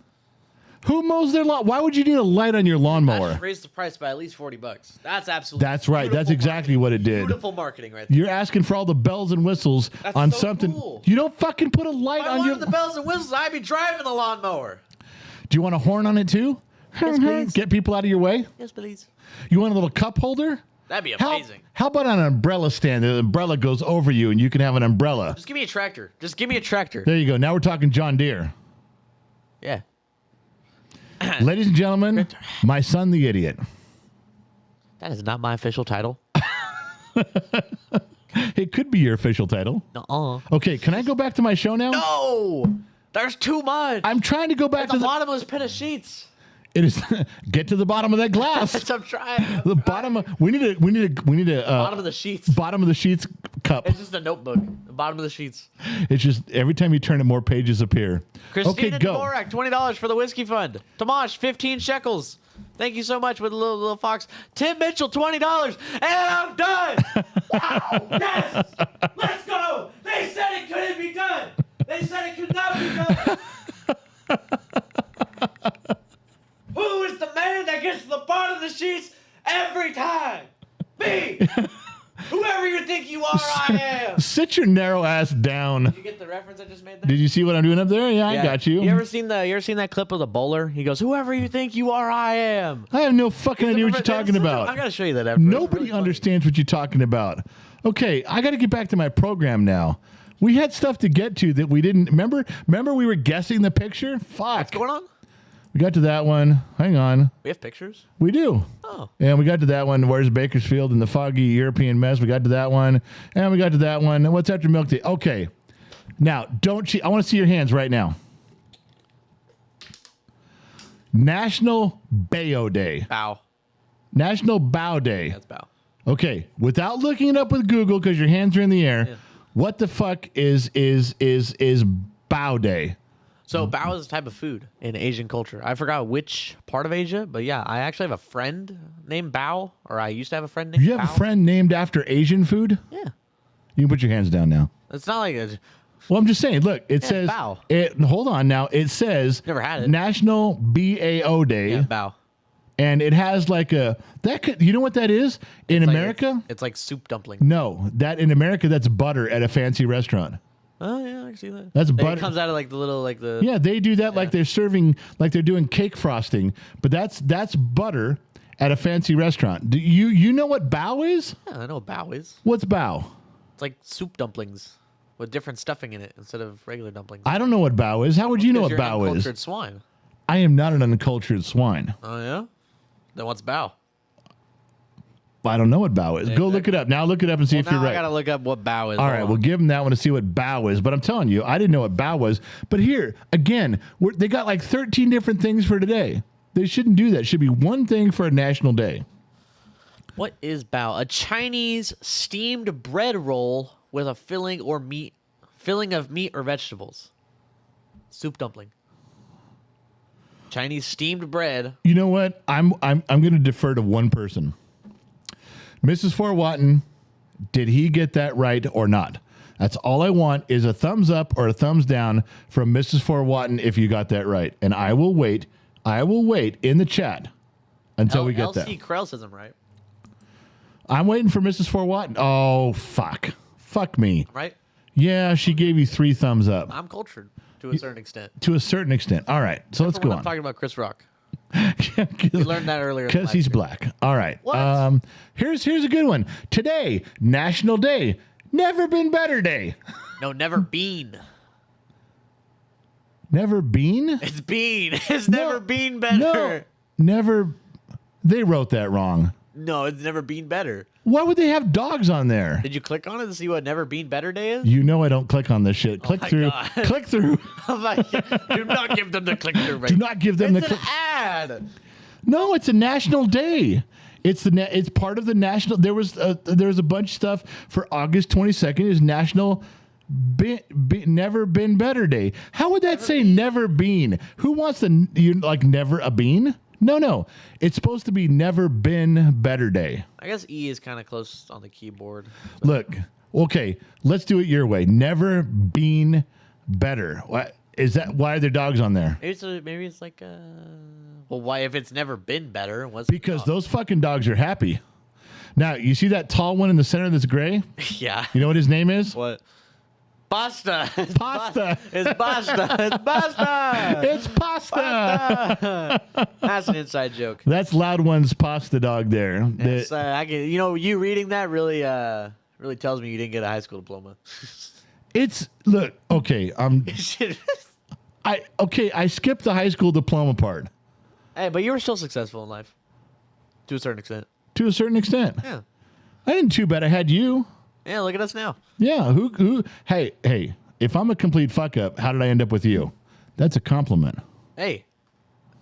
who mows their lawn? Why would you need a light on your That lawnmower? should raise the price by at least $40. That's absolutely. That's right. That's beautiful exactly marketing. what it did. Beautiful marketing, right there. You're asking for all the bells and whistles That's on so something. cool. You don't fucking put a light If I on your. wanted the bells and whistles, I'd be driving the lawnmower. Do you want a horn on it too? Yes, please. Get people out of your way. Yes, please. You want a little cup holder? That'd be How, amazing. how about an umbrella stand? The umbrella goes over you, and you can have an umbrella. Just give me a tractor. Just give me a tractor. There you go. Now we're talking John Deere. Yeah. Ladies and gentlemen, my son the idiot. That is not my official title. It could be your official title. Nuh-uh. Okay, can I go back to my show now? No! There's too much. I'm trying to go back At to the the. bottomless pit of sheets. It is get to the bottom of that glass. I'm trying. The bottom. We need a Bottom of the sheets. bottom of the sheets cup. It's just a notebook. The bottom of the sheets. It's just every time you turn it, more pages appear. Christina Okay, go. Dvorak, $20 for the whiskey fund. Tomash, 15 shekels. Thank you so much with a little fox. Tim Mitchell, $20. And I'm done. Wow. Yes. Let's go. They said it couldn't be done. They said it could not be done. Who is the man that gets to the bottom of the sheets every time? Me. Whoever you think you are, I am. Sit your narrow ass down. Did you get the reference I just made there? Did you see what I'm doing up there? Yeah, I Yeah. got you. You ever seen that clip of the bowler? He goes, "Whoever you think you are, I am." I have no fucking idea what you're talking about. I gotta show you that. After. Nobody understands what you're talking about. Okay, I got to get back to my program now. We had stuff to get to that we didn't remember. Remember, we were guessing the picture. Fuck. What's going on? We got to that one. Hang on. We have pictures. We do. Oh, And we got to that one. Where's Bakersfield in the foggy European mess? We got to that one. And we got to that one. What's after milk tea? Okay. Now, don't cheat. I want to see your hands right now. National Bayo Day. bow. National Bow Day. That's bow. Okay. Without looking it up with Google because your hands are in the air, Yeah. what the fuck is Bow Day? So bao is a type of food in Asian culture. I forgot which part of Asia, but yeah, I actually have a friend named Bao, or I used to have a friend named You have Bao. a friend named after Asian food? Yeah. You can put your hands down now. It's not like a... Well, I'm just saying. Look, it says. Bao. Hold on now. It says. Never had it. National BAO Day, Yeah, bao. and it has like a that. Could, you know what that is in It's like- America? it's like soup dumpling. No, that in America that's butter at a fancy restaurant. Oh, yeah, I can see that. That's It butter. comes out of like the little, like the... Yeah, they do that like they're serving, like they're doing cake frosting, but that's butter, at a fancy restaurant. Do you know what bao is? Yeah, I know what bao is. What's bao? It's like soup dumplings with different stuffing in it instead of regular dumplings. I don't know what bao is. How would you know what Because you're bao an is? uncultured swine. I am not an uncultured swine. Oh, yeah? Then what's bao? I don't know what bao is. Go look it up. Now look it up and see if Now you're right. I gotta look up what bao is. All Hold right, on. we'll give them that one to see what bao is. But I'm telling you, I didn't know what bao was. But here, again, they got like 13 different things for today. They shouldn't do that. It should be one thing for a national day. What is bao? A Chinese steamed bread roll with a filling of meat or vegetables. Soup dumpling. Chinese steamed bread. You know what? I'm going to defer to one person. Mrs. Fort Watton, did he get that right or not? That's all I want is a thumbs up or a thumbs down from Mrs. Fort Watton if you got that right. And I will wait. I will wait in the chat until we get that. LC Krell says I'm right. I'm waiting for Mrs. Fort Watton. Oh, fuck. Fuck me. Right? Yeah, she gave you 3 thumbs up. I'm cultured to a certain extent. To a certain extent. All right. So let's go I'm on. talking about Chris Rock. We learned that earlier. Because he's black. All right. What? Here's a good one. Today, National Day. Never been better day. No, never been. Never been? It's been. It's never been better. No. Never. They wrote that wrong. No, it's never been better. Why would they have dogs on there? Did you click on it to see what never been better day is? You know I don't click on this shit. Click my through. God. Click through. I'm like, do not give them the click through rate. Do not give them It's the an click. ad. No, it's a national day. It's part of the national. There was a bunch of stuff for August 22nd is National Never Been Better Day. How would that say never been? Who wants to like never a bean? No. It's supposed to be Never Been Better Day. I guess E is kind of close on the keyboard. Look, okay, let's do it your way. Never been better. What is that? Why are there dogs on there? Maybe it's like well, why if it's never been better? What's Because those fucking dogs are happy. Now, you see that tall one in the center that's gray? yeah. You know what his name is? What? Pasta. Pasta. It's pasta. It's pasta. It's pasta. That's an inside joke. That's Loud One's pasta dog there. It's, I can, you reading that really tells me you didn't get a high school diploma. Look, okay, I skipped the high school diploma part. Hey, but you were still successful in life, to a certain extent. To a certain extent. Yeah. I didn't too bad. I had you. Yeah. Look at us now. Yeah. Who? Hey. If I'm a complete fuck up, how did I end up with you? That's a compliment. Hey,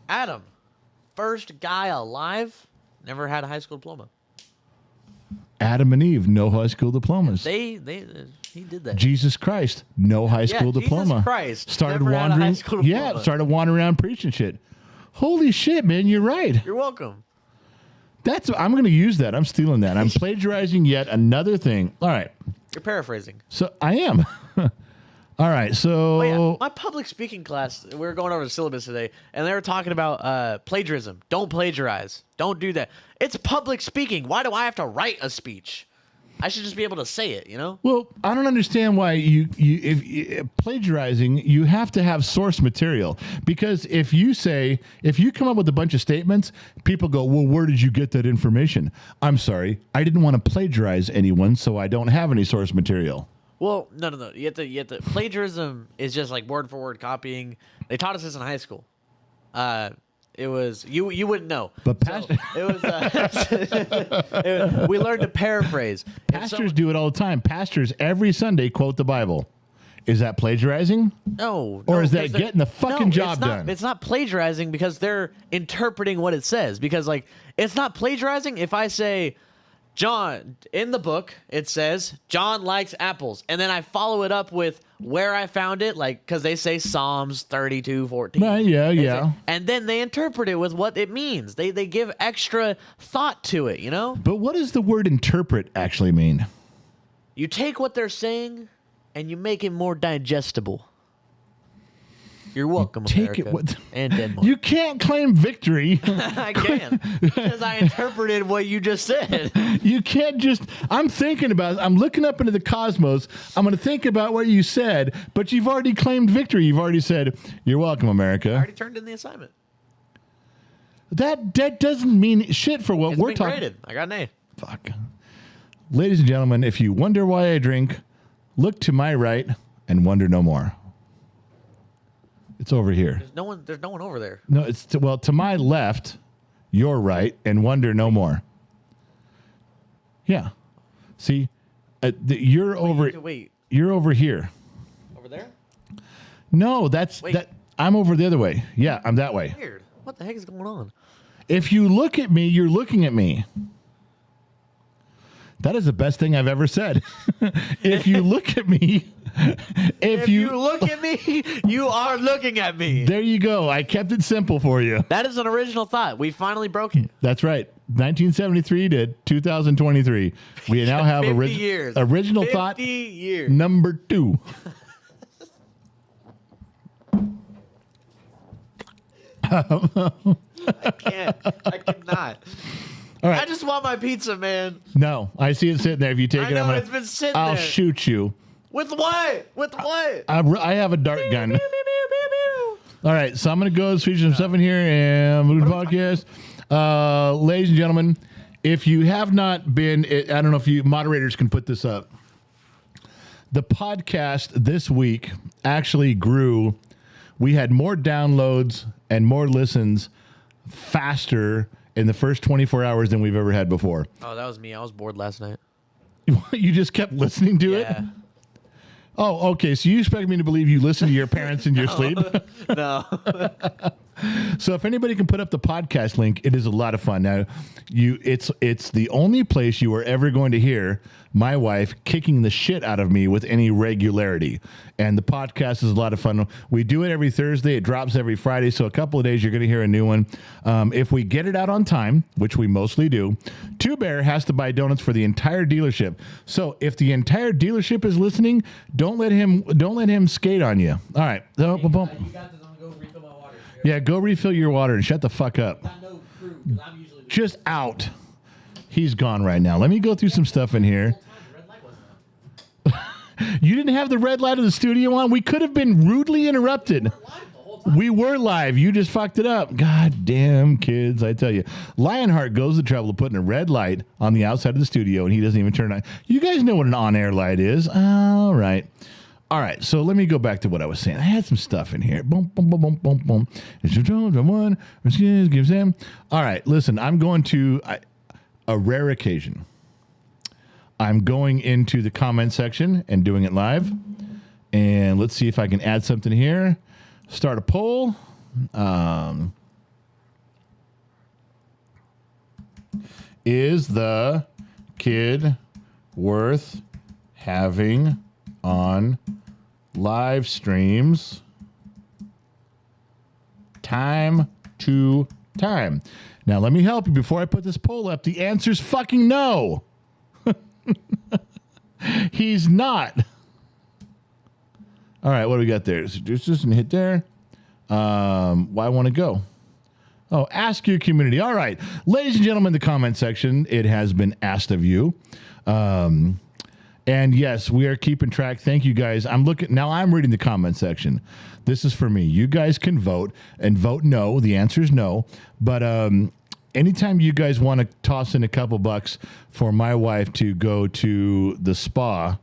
Adam, first guy alive, never had a high school diploma. Adam and Eve, no high school diplomas. He did that. Jesus Christ, no high school diploma. Jesus Christ, started never had a wandering. high school diploma. Started wandering around preaching shit. Holy shit, man, you're right. You're welcome. I'm going to use that. I'm stealing that. I'm plagiarizing yet another thing. All right. You're paraphrasing. So I am. All right. So Oh, yeah. My public speaking class, we were going over the syllabus today, and they were talking about plagiarism. Don't plagiarize. Don't do that. It's public speaking. Why do I have to write a speech? I should just be able to say it, you know? Well, I don't understand why if plagiarizing, you have to have source material. Because if you come up with a bunch of statements, people go, well, where did you get that information? I'm sorry. I didn't want to plagiarize anyone, so I don't have any source material. Well, no. You have to. Plagiarism is just like word for word copying. They taught us this in high school. It was you wouldn't know. But we learned to paraphrase. Pastors do it all the time. Pastors every Sunday quote the Bible. Is that plagiarizing? No. Or is that getting the fucking job done? It's not plagiarizing because they're interpreting what it says. Because like it's not plagiarizing if I say, John, in the book, it says, John likes apples. And then I follow it up with where I found it, like, because they say Psalms 32:14. Right, yeah. And then they interpret it with what it means. They give extra thought to it, you know? But what does the word interpret actually mean? You take what they're saying and you make it more digestible. You're welcome, America. And Denmark. You can't claim victory. I can. Because I interpreted what you just said. You can't just... I'm thinking about... I'm looking up into the cosmos. I'm going to think about what you said, but you've already claimed victory. You've already said, you're welcome, America. I already turned in the assignment. That doesn't mean shit for what It's we're been talking. graded. I got an A. Fuck. Ladies and gentlemen, if you wonder why I drink, look to my right and wonder no more. It's over here. There's no one over there. No, it's to my left, your right, and wonder no more. Yeah. See, you're over. Wait. You're over here. Over there? No, that. I'm over the other way. Yeah, I'm that way. Weird. What the heck is going on? If you look at me, you're looking at me. That is the best thing I've ever said. If you look at me, if you look at me, you are looking at me. There you go. I kept it simple for you. That is an original thought. We finally broke it. That's right. 1973 to 2023. We now have 50 years. Original 50 thought years. number 2. I can't. I cannot. All right. I just want my pizza, man. No, I see it sitting there. If you take I it, know it's been sitting I'll there. shoot you. With what? With what? I have a dart gun. Pew, pew, pew, pew, pew. All right, so I'm going to go feature some stuff in here and move the podcast. Ladies and gentlemen, if you have not been, I don't know if you moderators can put this up. The podcast this week actually grew. We had more downloads and more listens faster in the first 24 hours than we've ever had before. Oh, that was me. I was bored last night. You just kept listening to it? Yeah. Oh, okay. So you expect me to believe you listen to your parents in your sleep? No. So if anybody can put up the podcast link, it is a lot of fun. Now, it's the only place you are ever going to hear my wife kicking the shit out of me with any regularity. And the podcast is a lot of fun. We do it every Thursday. It drops every Friday. So a couple of days you're going to hear a new one. If we get it out on time, which we mostly do, Two Bear has to buy donuts for the entire dealership. So if the entire dealership is listening, don't let him skate on you. All right. So, You got this. I'm gonna go refill my water. yeah, go refill your water and shut the fuck up. Got no crew, 'cause I'm usually the Just out. He's gone right now. Let me go through some stuff in here. whole time. The red light wasn't on. You didn't have the red light of the studio on? We could have been rudely interrupted. We're live the whole time. We were live. You just fucked it up. God damn kids, I tell you. Lionheart goes to trouble of putting a red light on the outside of the studio, and he doesn't even turn it on. You guys know what an on-air light is. All right. All right, so let me go back to what I was saying. I had some stuff in here. Boom, boom, boom, boom, boom, boom. It's your one. Gives him. All right, listen, I'm going to a rare occasion. I'm going into the comment section and doing it live. And let's see if I can add something here. Start a poll. Is the kid worth having on live streams? Time to time. Now, let me help you before I put this poll up. The answer's fucking no. He's not. All right, what do we got there? So just hit there. Why I want to go? Oh, ask your community. All right. Ladies and gentlemen, the comment section, it has been asked of you. And yes, we are keeping track. Thank you guys. I'm reading the comment section. This is for me. You guys can vote and vote no. The answer is no. But anytime you guys want to toss in a couple bucks for my wife to go to the spa,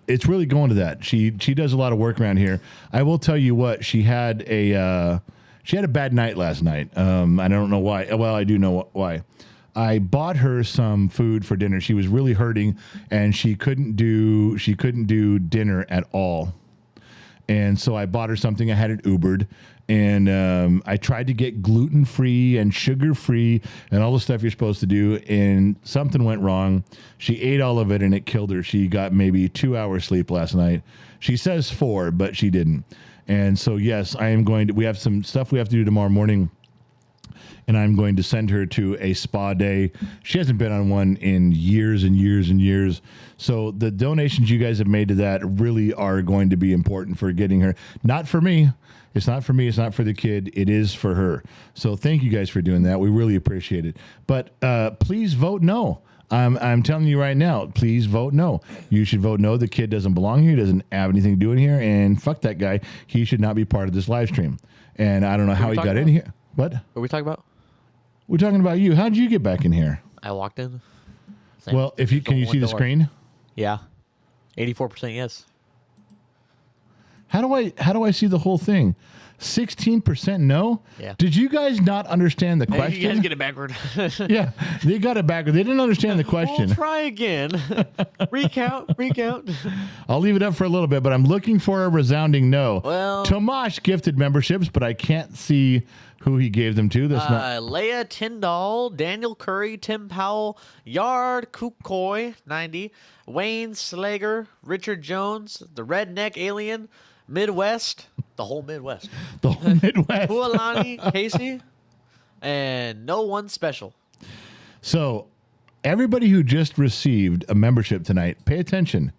it's really going to that. She does a lot of work around here. I will tell you what, she had a bad night last night. I don't know why. Well, I do know why. I bought her some food for dinner. She was really hurting, and she couldn't do dinner at all. And so I bought her something. I had it Ubered, and I tried to get gluten-free and sugar-free and all the stuff you're supposed to do, and something went wrong. She ate all of it, and it killed her. She got maybe 2 hours sleep last night. She says 4, but she didn't. And so, yes, we have some stuff we have to do tomorrow morning, and I'm going to send her to a spa day. She hasn't been on one in years and years and years. So the donations you guys have made to that really are going to be important for getting her. Not for me. It's not for me. It's not for the kid. It is for her. So thank you guys for doing that. We really appreciate it. But please vote no. I'm telling you right now, please vote no. You should vote no. The kid doesn't belong here. He doesn't have anything to do in here. And fuck that guy. He should not be part of this live stream. And I don't know how he got in here. What? What are we talking about? We're talking about you. How did you get back in here? I walked in. Same. Well, if you can you One see the door. screen? Yeah. 84% yes. How do I see the whole thing? 16% no? Yeah. Did you guys not understand the Hey, question? you guys get it backward. Yeah, they got it backward. They didn't understand the question. We'll try again. recount. I'll leave it up for a little bit, but I'm looking for a resounding no. Well- Tomash gifted memberships, but I can't see who he gave them to. That's not. Leia Tyndall, Daniel Curry, Tim Powell, Yard Kukoy, 90, Wayne Slager, Richard Jones, the Redneck Alien, Midwest, the whole Midwest, The whole Midwest. Pualani Casey, and no one special. So, everybody who just received a membership tonight, pay attention.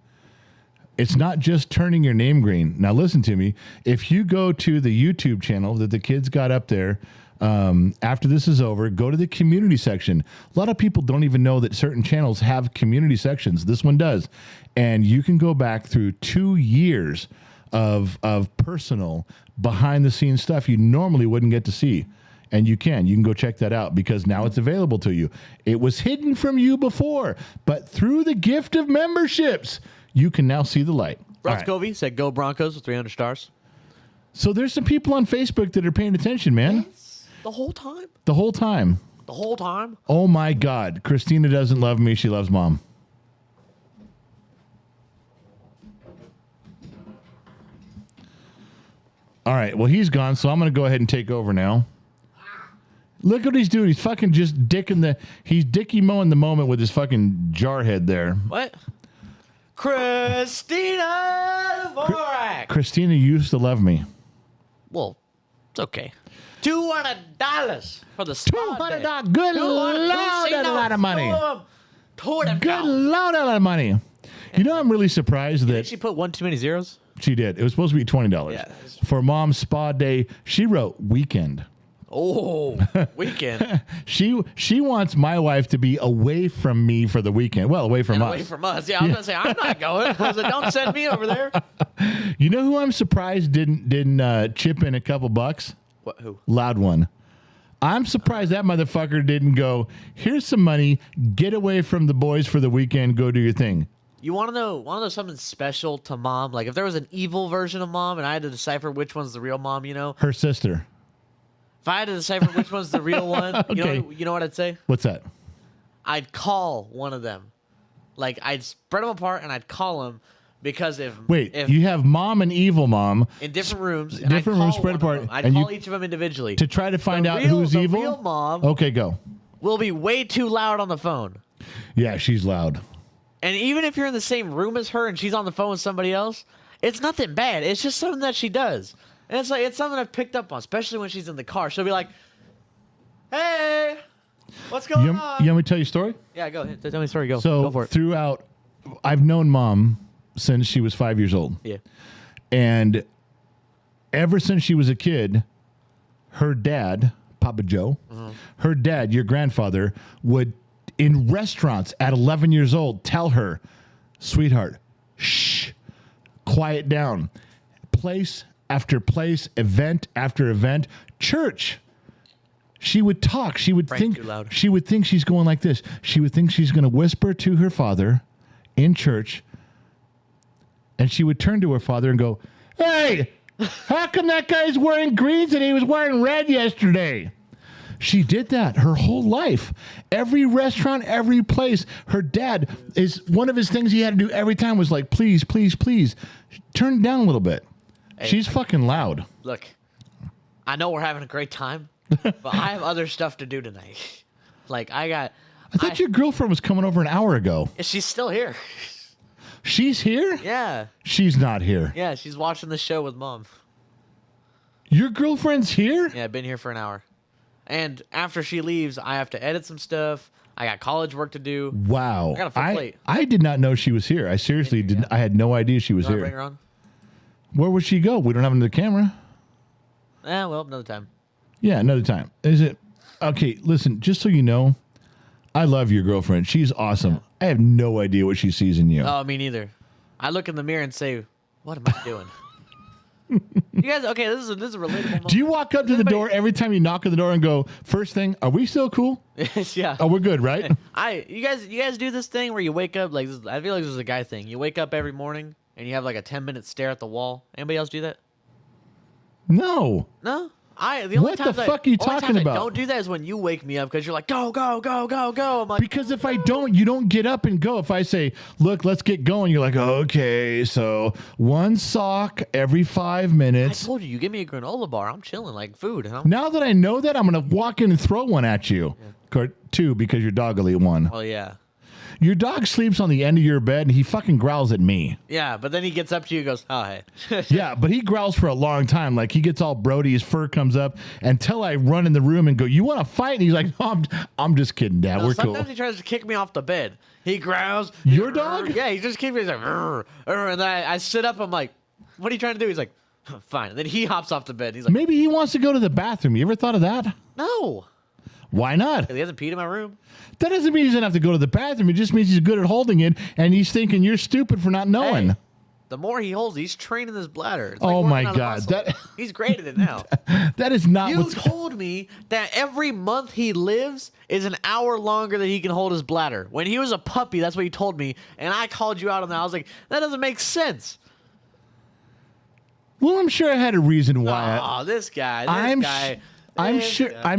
It's not just turning your name green. Now, listen to me. If you go to the YouTube channel that the kids got up there, after this is over, go to the community section. A lot of people don't even know that certain channels have community sections. This one does. And you can go back through 2 years of personal behind the scenes stuff you normally wouldn't get to see. And you can go check that out because now it's available to you. It was hidden from you before, but through the gift of memberships, you can now see the light. All Ross right. Covey said, "Go Broncos" with 300 stars. So there's some people on Facebook that are paying attention, man. The whole time. The whole time. The whole time. Oh my God. Christina doesn't love me. She loves mom. All right. Well, he's gone, so I'm going to go ahead and take over now. Look what he's doing. He's fucking just he's dicky mowing the moment with his fucking jar head there. What? Christina Dvorak. Christina used to love me. Well, it's okay. $200 for the spa day. $200. Good Lord, that's a lot of money. Good Lord, a lot of money. You know, I'm really surprised Did that she put one too many zeros? she did. It was supposed to be $20. Yeah. For mom's spa day, she wrote weekend. Oh, weekend. She wants my wife to be away from me for the weekend. Well, away from And us. away from us. Yeah, I was gonna say I'm not going. I was like, don't send me over there. You know who I'm surprised didn't chip in a couple bucks? What? Who? Loud one. I'm surprised that motherfucker didn't go, here's some money, get away from the boys for the weekend, go do your thing. You want to know something special to mom? Like if there was an evil version of mom, and I had to decipher which one's the real mom. You know, Her sister. if I had to decipher which one's the real one, Okay. you know what I'd say? What's that? I'd call one of them. Like I'd spread them apart and I'd call them because if You have mom and evil mom in different rooms, and different I'd rooms call spread one of apart, them. I'd and call you- each of them individually to try to find out The who's evil. real mom Okay, go. will be way too loud on the phone. Yeah, she's loud. And even if you're in the same room as her and she's on the phone with somebody else, it's nothing bad. It's just something that she does. And it's something I've picked up on, especially when she's in the car. She'll be like, "Hey, what's going You on?" want me to tell you a story? Yeah, go ahead. Tell me a story. Go. So Go for it. throughout, I've known mom since she was 5 years old. Yeah. And ever since she was a kid, her dad, Papa Joe, her dad, your grandfather, would, in restaurants at 11 years old, tell her, sweetheart, shh, quiet down. Place after place, event after event, church. She would talk. She would Frank, think. too loud. She would think she's going like this. She would think she's going to whisper to her father in church, and she would turn to her father and go, "Hey, how come that guy's wearing greens and he was wearing red yesterday?" She did that her whole life. Every restaurant, every place. Her dad is one of his things he had to do every time was like, "Please, please, please, turn it down a little bit." She's fucking loud. Look, I know we're having a great time, but I have other stuff to do tonight. Like I thought your girlfriend was coming over an hour ago. she's still here. She's here? Yeah. She's not here. Yeah, she's watching the show with mom. Your girlfriend's here? Yeah, I've been here for an hour. And after she leaves, I have to edit some stuff. I got college work to do. Wow. I got a full plate. I did not know she was here. I seriously didn't. I had no idea she was You want to bring here. her on? Where would she go? We don't have another camera. Well, another time. Yeah, another time. Is it? Okay, listen, just so you know, I love your girlfriend. She's awesome. I have no idea what she sees in you. Oh, me neither. I look in the mirror and say, what am I doing? You guys, okay, this is a relatable moment. Do you walk up to the door every time you knock on the door and go, first thing, are we still cool? Yeah. Oh, we're good, right? You guys do this thing where you wake up like this, I feel like this is a guy thing. You wake up every morning and you have like a 10-minute stare at the wall. Anybody else do that? No. No. The only What the times fuck are you only talking times about? I don't do that is when you wake me up because you're like, go, go, go, go, go. I'm like, Because if I don't, you don't get up and go. If I say, look, let's get going, you're like, okay, so one sock every 5 I minutes. told you, you give me a granola bar. I'm chilling like food. Huh? Now that I know that, I'm going to walk in and throw one at you. Or two, because your dog will eat one. Well, yeah. Your dog sleeps on the end of your bed, and he fucking growls at me. Yeah, but then he gets up to you and goes, oh, hey. Yeah, but he growls for a long time. Like, he gets all Brody, his fur comes up, until I run in the room and go, you want to fight? And he's like, no, I'm just kidding, Dad. No, We're sometimes cool. he tries to kick me off the bed. He growls. Your dog? Yeah, he just keeps me. He's like, "Rrr, rrr," and then I sit up. I'm like, what are you trying to do? He's like, fine. And then he hops off the bed. He's like, Maybe he wants to go to the bathroom. You ever thought of that? no. Why not? He hasn't peed in my room. That doesn't mean he doesn't have to go to the bathroom. It just means he's good at holding it, and he's thinking you're stupid for not knowing. Hey, the more he holds, he's training his bladder. It's Oh working my out a God, muscle. that- He's great at it now. That is not You what's... told me that every month he lives is an hour longer that he can hold his bladder. When he was a puppy, that's what you told me, and I called you out on that. I was like, that doesn't make sense. Well, I'm sure I had a reason why. Oh, this guy. I'm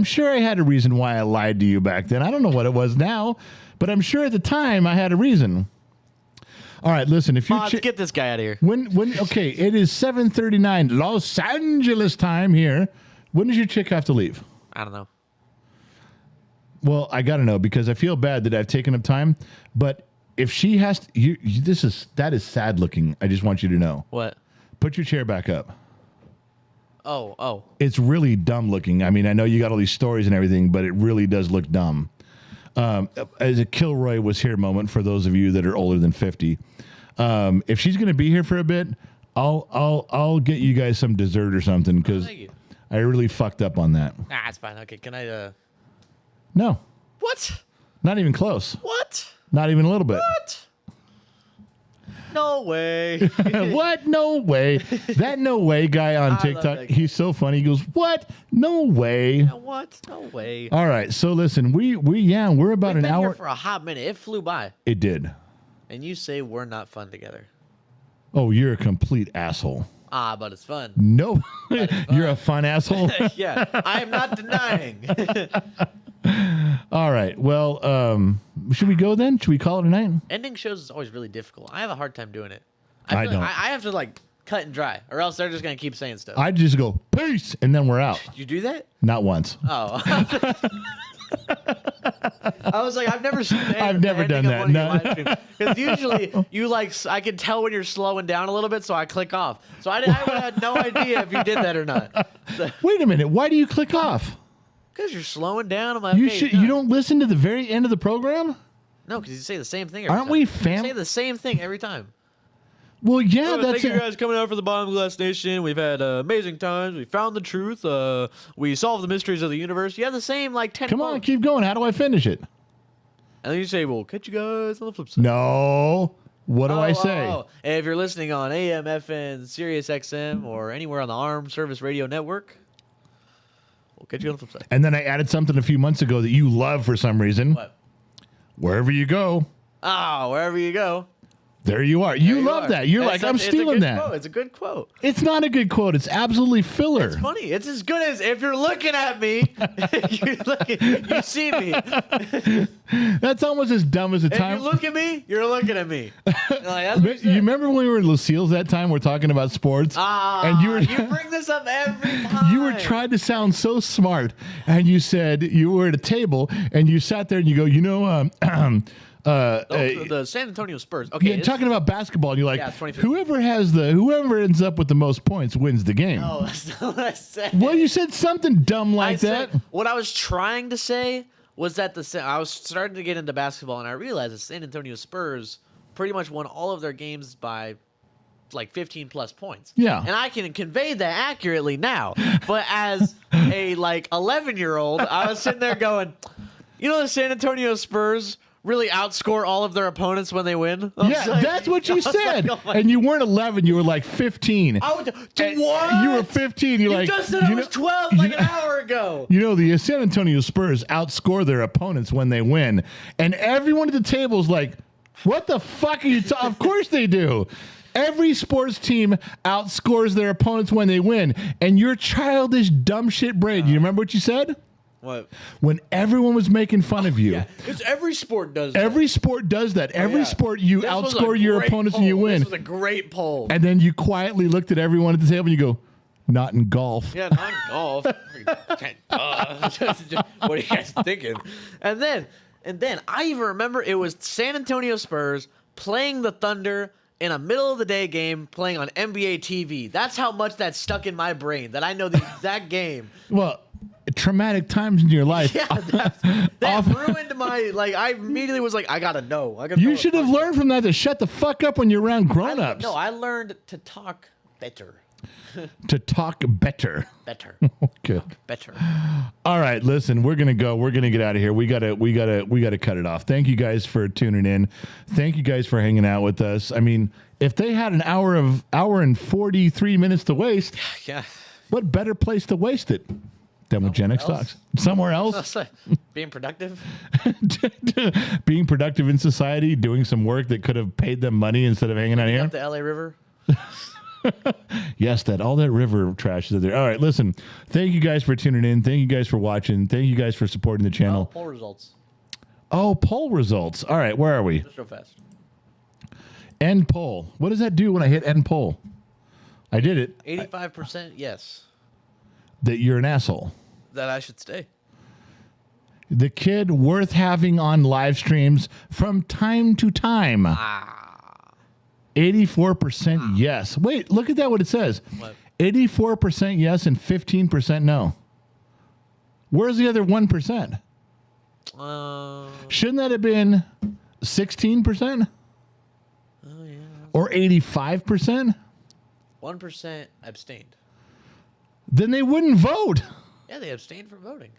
sure I had a reason why I lied to you back then. I don't know what it was now, but I'm sure at the time I had a reason. All right, listen. If you Let's get this guy out of here. okay, it is 7:39 Los Angeles time here. When does your chick have to leave? I don't know. Well, I got to know because I feel bad that I've taken up time. But if she has to, that is sad looking. I just want you to know. What? Put your chair back up. Oh. It's really dumb looking. I mean, I know you got all these stories and everything, but it really does look dumb. As a Kilroy was here moment for those of you that are older than 50. If she's going to be here for a bit, I'll get you guys some dessert or something because Thank you. I really fucked up on that. Ah, it's fine. Okay, can I? No, What? not even close. What? Not even a little bit. What? No way. What? No way. That no way guy on love TikTok, that guy. he's so funny. He goes, what? No way. What? No way. All right. So listen, we're about We've an been hour. here for a hot minute. It flew by. It did. And you say we're not fun together. Oh, you're a complete asshole. Ah, but it's fun. No, you're a fun asshole. Yeah, I am not denying. All right. Well, should we go then? Should we call it a night? Ending shows is always really difficult. I have a hard time doing it. I feel don't. like I have to like cut and dry, or else they're just gonna keep saying stuff. I just go peace, and then we're out. You do that? Not once. Oh. I was like, I've never seen. I've never done that, no. Because usually you like, I can tell when you're slowing down a little bit, so I click off. So I had no idea if you did that or not. Wait a minute. Why do you click off? Because you're slowing down. I'm like, You okay, should. no. You don't listen to the very end of the program. No, because you say the same thing. Every Aren't time. we You fam? say the same thing every time. Well, yeah, that's Thank you it. guys coming out for the Bottom Glass Nation. We've had amazing times. We found the truth. We solved the mysteries of the universe. You have the same like 10 Come on, quotes. keep going. How do I finish it? And then you say, "We'll catch you guys on the flip side." No. What do I say? And if you're listening on AM, FM, Sirius XM, or anywhere on the Armed Service Radio Network, we'll catch you on the flip side. And then I added something a few months ago that you love for some reason. What? Wherever you go, Wherever you go. there you are. You There love are. that. You're It's like, I'm it's a stealing good that. quote. It's a good quote. It's not a good quote. It's absolutely filler. It's funny. It's as good as if you're looking at me, you see me. That's almost as dumb as the If time. you look at me, you're looking at me. Like, that's what You you said. remember when we were in Lucille's that time? We're talking about sports, and You bring this up every time. you were trying to sound so smart, and you said you were at a table, and you sat there, and you go, the San Antonio Spurs. Okay, you're talking about basketball, and you're like, Yeah, it's 2015. whoever ends up with the most points wins the game. Oh, that's not what I said. Well, you said something dumb like that. What I was trying to say was that I was starting to get into basketball, and I realized the San Antonio Spurs pretty much won all of their games by like 15 plus points. Yeah. And I can convey that accurately now. But as a like 11-year-old, I was sitting there going, the San Antonio Spurs really outscore all of their opponents when they win? I was Yeah, like- that's what I you was like, said. oh my- And you weren't 11, you were like 15. I would, And what? You were 15. You're You like, just said I you was know- 12 like an hour ago. You know, the San Antonio Spurs outscore their opponents when they win. And everyone at the table is like, what the fuck are you talking? Of course they do. Every sports team outscores their opponents when they win. And your childish dumb shit brain, you remember what you said? What? When everyone was making fun of you. Yeah, because every sport does that. Every sport does that. Every Yeah. sport, you This was a outscore your great opponents poll. and you win. This was a great poll. And then you quietly looked at everyone at the table and you go, not in golf. Yeah, not golf. What are you guys thinking? And then I even remember it was San Antonio Spurs playing the Thunder in a middle of the day game playing on NBA TV. That's how much that stuck in my brain that I know the exact game. Well, traumatic times in your life. Yeah, that ruined my I immediately was like, I gotta know. You should have learned from that to shut the fuck up when you're around grown-ups. No, I learned to talk better. To talk better. Better. Okay. Better. All right, listen, we're gonna go. We're gonna get out of here. We gotta cut it off. Thank you guys for tuning in. Thank you guys for hanging out with us. I mean, if they had an hour and 43 minutes to waste, Yeah. what better place to waste it than with Gen X else? Talks? Somewhere else. Being productive. Being productive in society, doing some work that could have paid them money instead of hanging out here. Up the LA River. Yes, all that river trash is there. All right, listen. Thank you guys for tuning in. Thank you guys for watching. Thank you guys for supporting the channel. Poll results. Oh, poll results. All right, where are we? Just real fast. End poll. What does that do when I hit end poll? I did it. 85% yes. That you're an asshole. That I should stay. The kid worth having on live streams from time to time. 84% yes. Wait, look at that, what it says. What? 84% yes and 15% no. Where's the other 1%? Shouldn't that have been 16%? Oh, yeah. Or 85%? 1% abstained. Then they wouldn't vote. Yeah, they abstained from voting.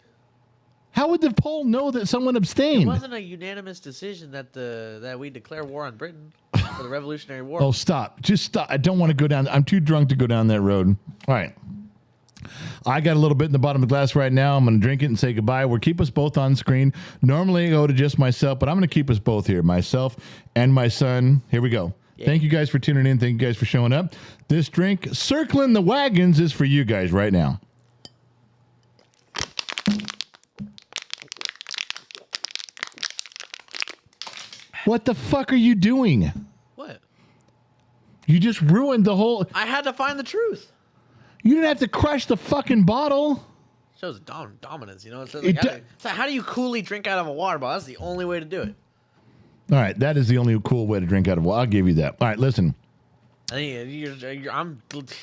How would the poll know that someone It abstained? wasn't a unanimous decision that we declare war on Britain for the Revolutionary War. Oh, stop. Just stop. I don't want to go down. I'm too drunk to go down that road. All right. I got a little bit in the bottom of the glass right now. I'm going to drink it and say goodbye. We'll keep us both on screen. Normally I go to just myself, but I'm going to keep us both here. Myself and my son. Here we go. Yeah. Thank you guys for tuning in. Thank you guys for showing up. This drink, Circling the Wagons, is for you guys right now. What the fuck are you doing? What? You just ruined the whole... I had to find the truth. You didn't have to crush the fucking bottle. Shows dominance, you know? It's It like, how do you coolly drink out of a water bottle? That's the only way to do it. All right, that is the only cool way to drink out of water. I'll give you that. All right, listen. I think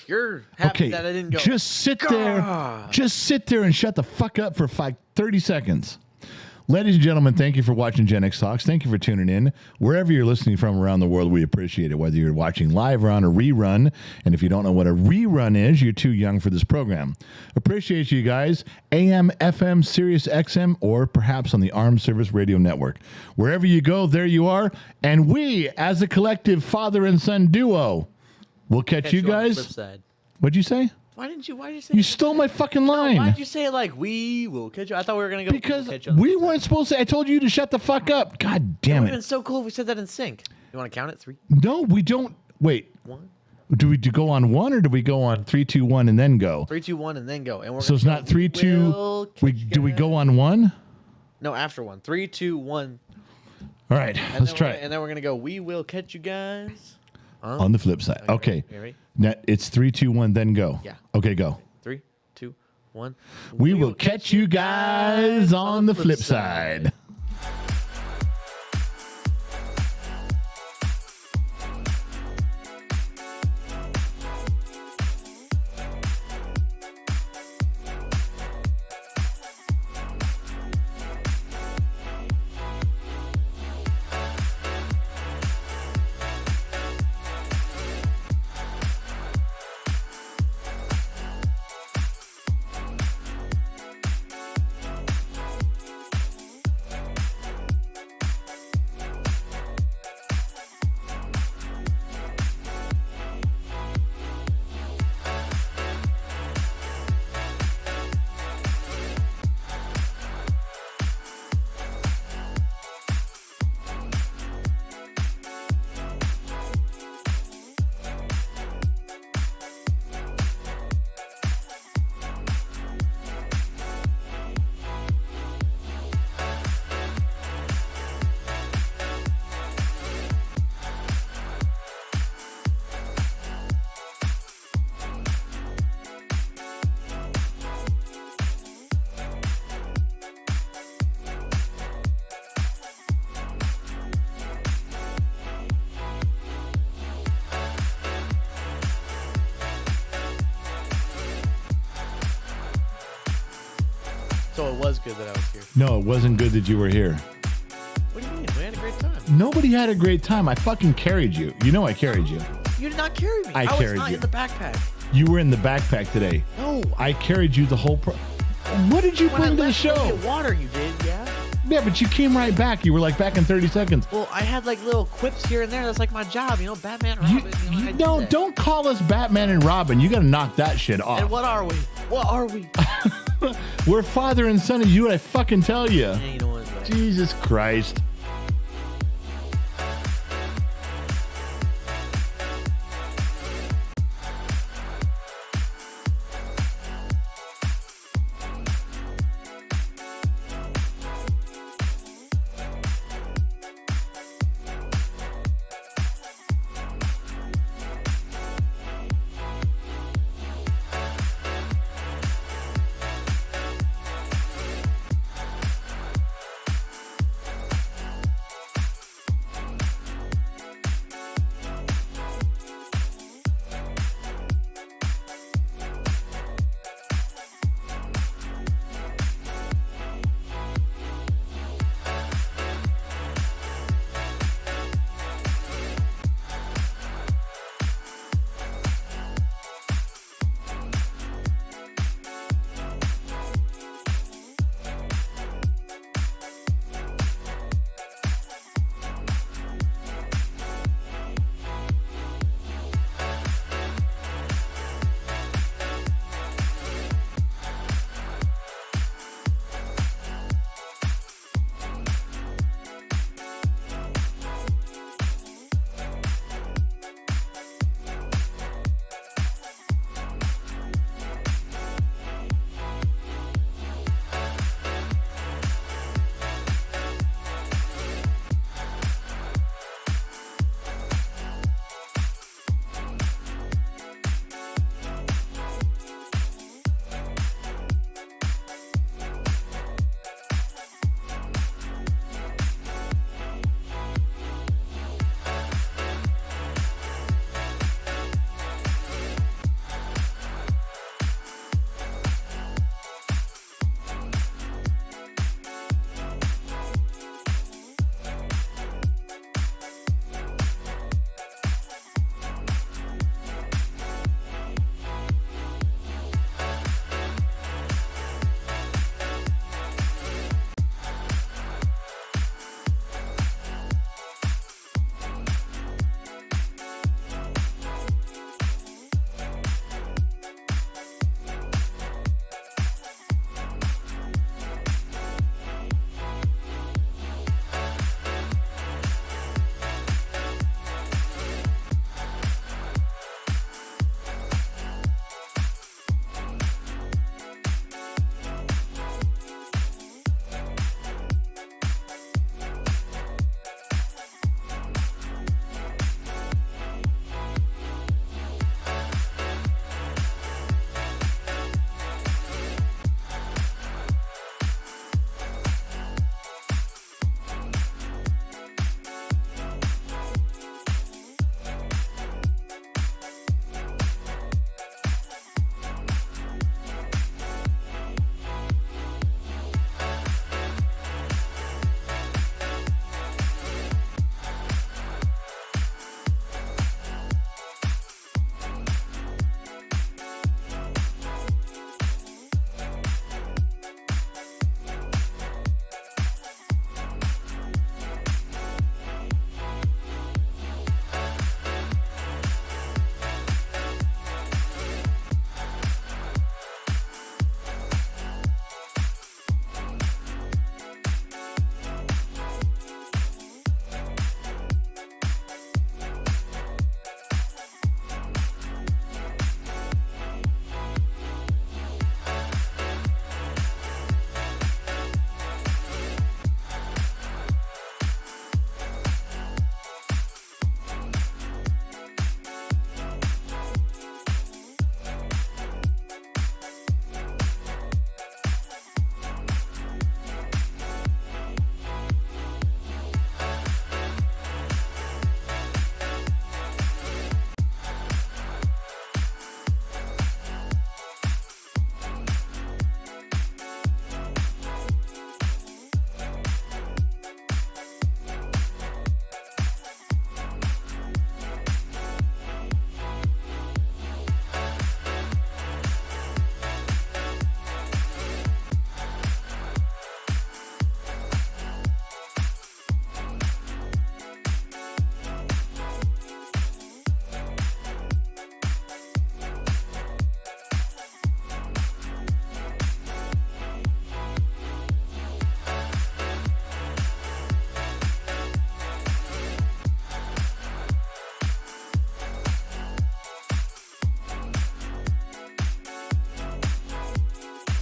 you're happy Okay, that I didn't go. just sit there. Gah. Just sit there and shut the fuck up for 30 seconds. Ladies and gentlemen, thank you for watching Gen X Talks. Thank you for tuning in. Wherever you're listening from around the world, we appreciate it, whether you're watching live or on a rerun. And if you don't know what a rerun is, you're too young for this program. Appreciate you guys. AM, FM, Sirius XM, or perhaps on the Armed Service Radio Network. Wherever you go, there you are. And we, as a collective father and son duo, will catch you on the guys. flip side. What'd you say? Why did you say You stole my fucking line. Why'd you say it like we will catch you? I thought we were gonna go Because catch you on the we flip side. weren't supposed to. I told you to shut the fuck up. God It damn would have been it. so cool if we said that in sync. You want to count it? 3, No, we don't. Wait. 1, Do we go on one or do we go on 3, 2, 1 and then go? 3, 2, 1, and then go. And we're So it's not 3, 2. Do we go on one? No, after 1. 3, 2, 1. All right, And let's then try we're- it. And then we're gonna go. We will catch you guys. On the flip side. Okay. You ready? Now, it's 3, 2, 1, then go. Yeah. Okay, go. 3, 2, 1. We will catch you guys on the flip side. So it was good that I was here. No, it wasn't good that you were here. What do you mean? We had a great time. Nobody had a great time. I fucking carried you. You know I carried you. You did not carry me. I was carried not you. in the backpack. You were in the backpack today. No. I carried you the whole What did you When I bring to the left to go show? get water, you did, yeah? Yeah, but you came right back. You were like back in 30 seconds. Well, I had like little quips here and there. That's like my job, you know, Batman, You, Robin. You know, I do no, that. don't call us Batman and Robin. You got to knock that shit off. And what are we? What are we? We're father and son of you, I fucking tell you. Yeah, you know what? Jesus Christ.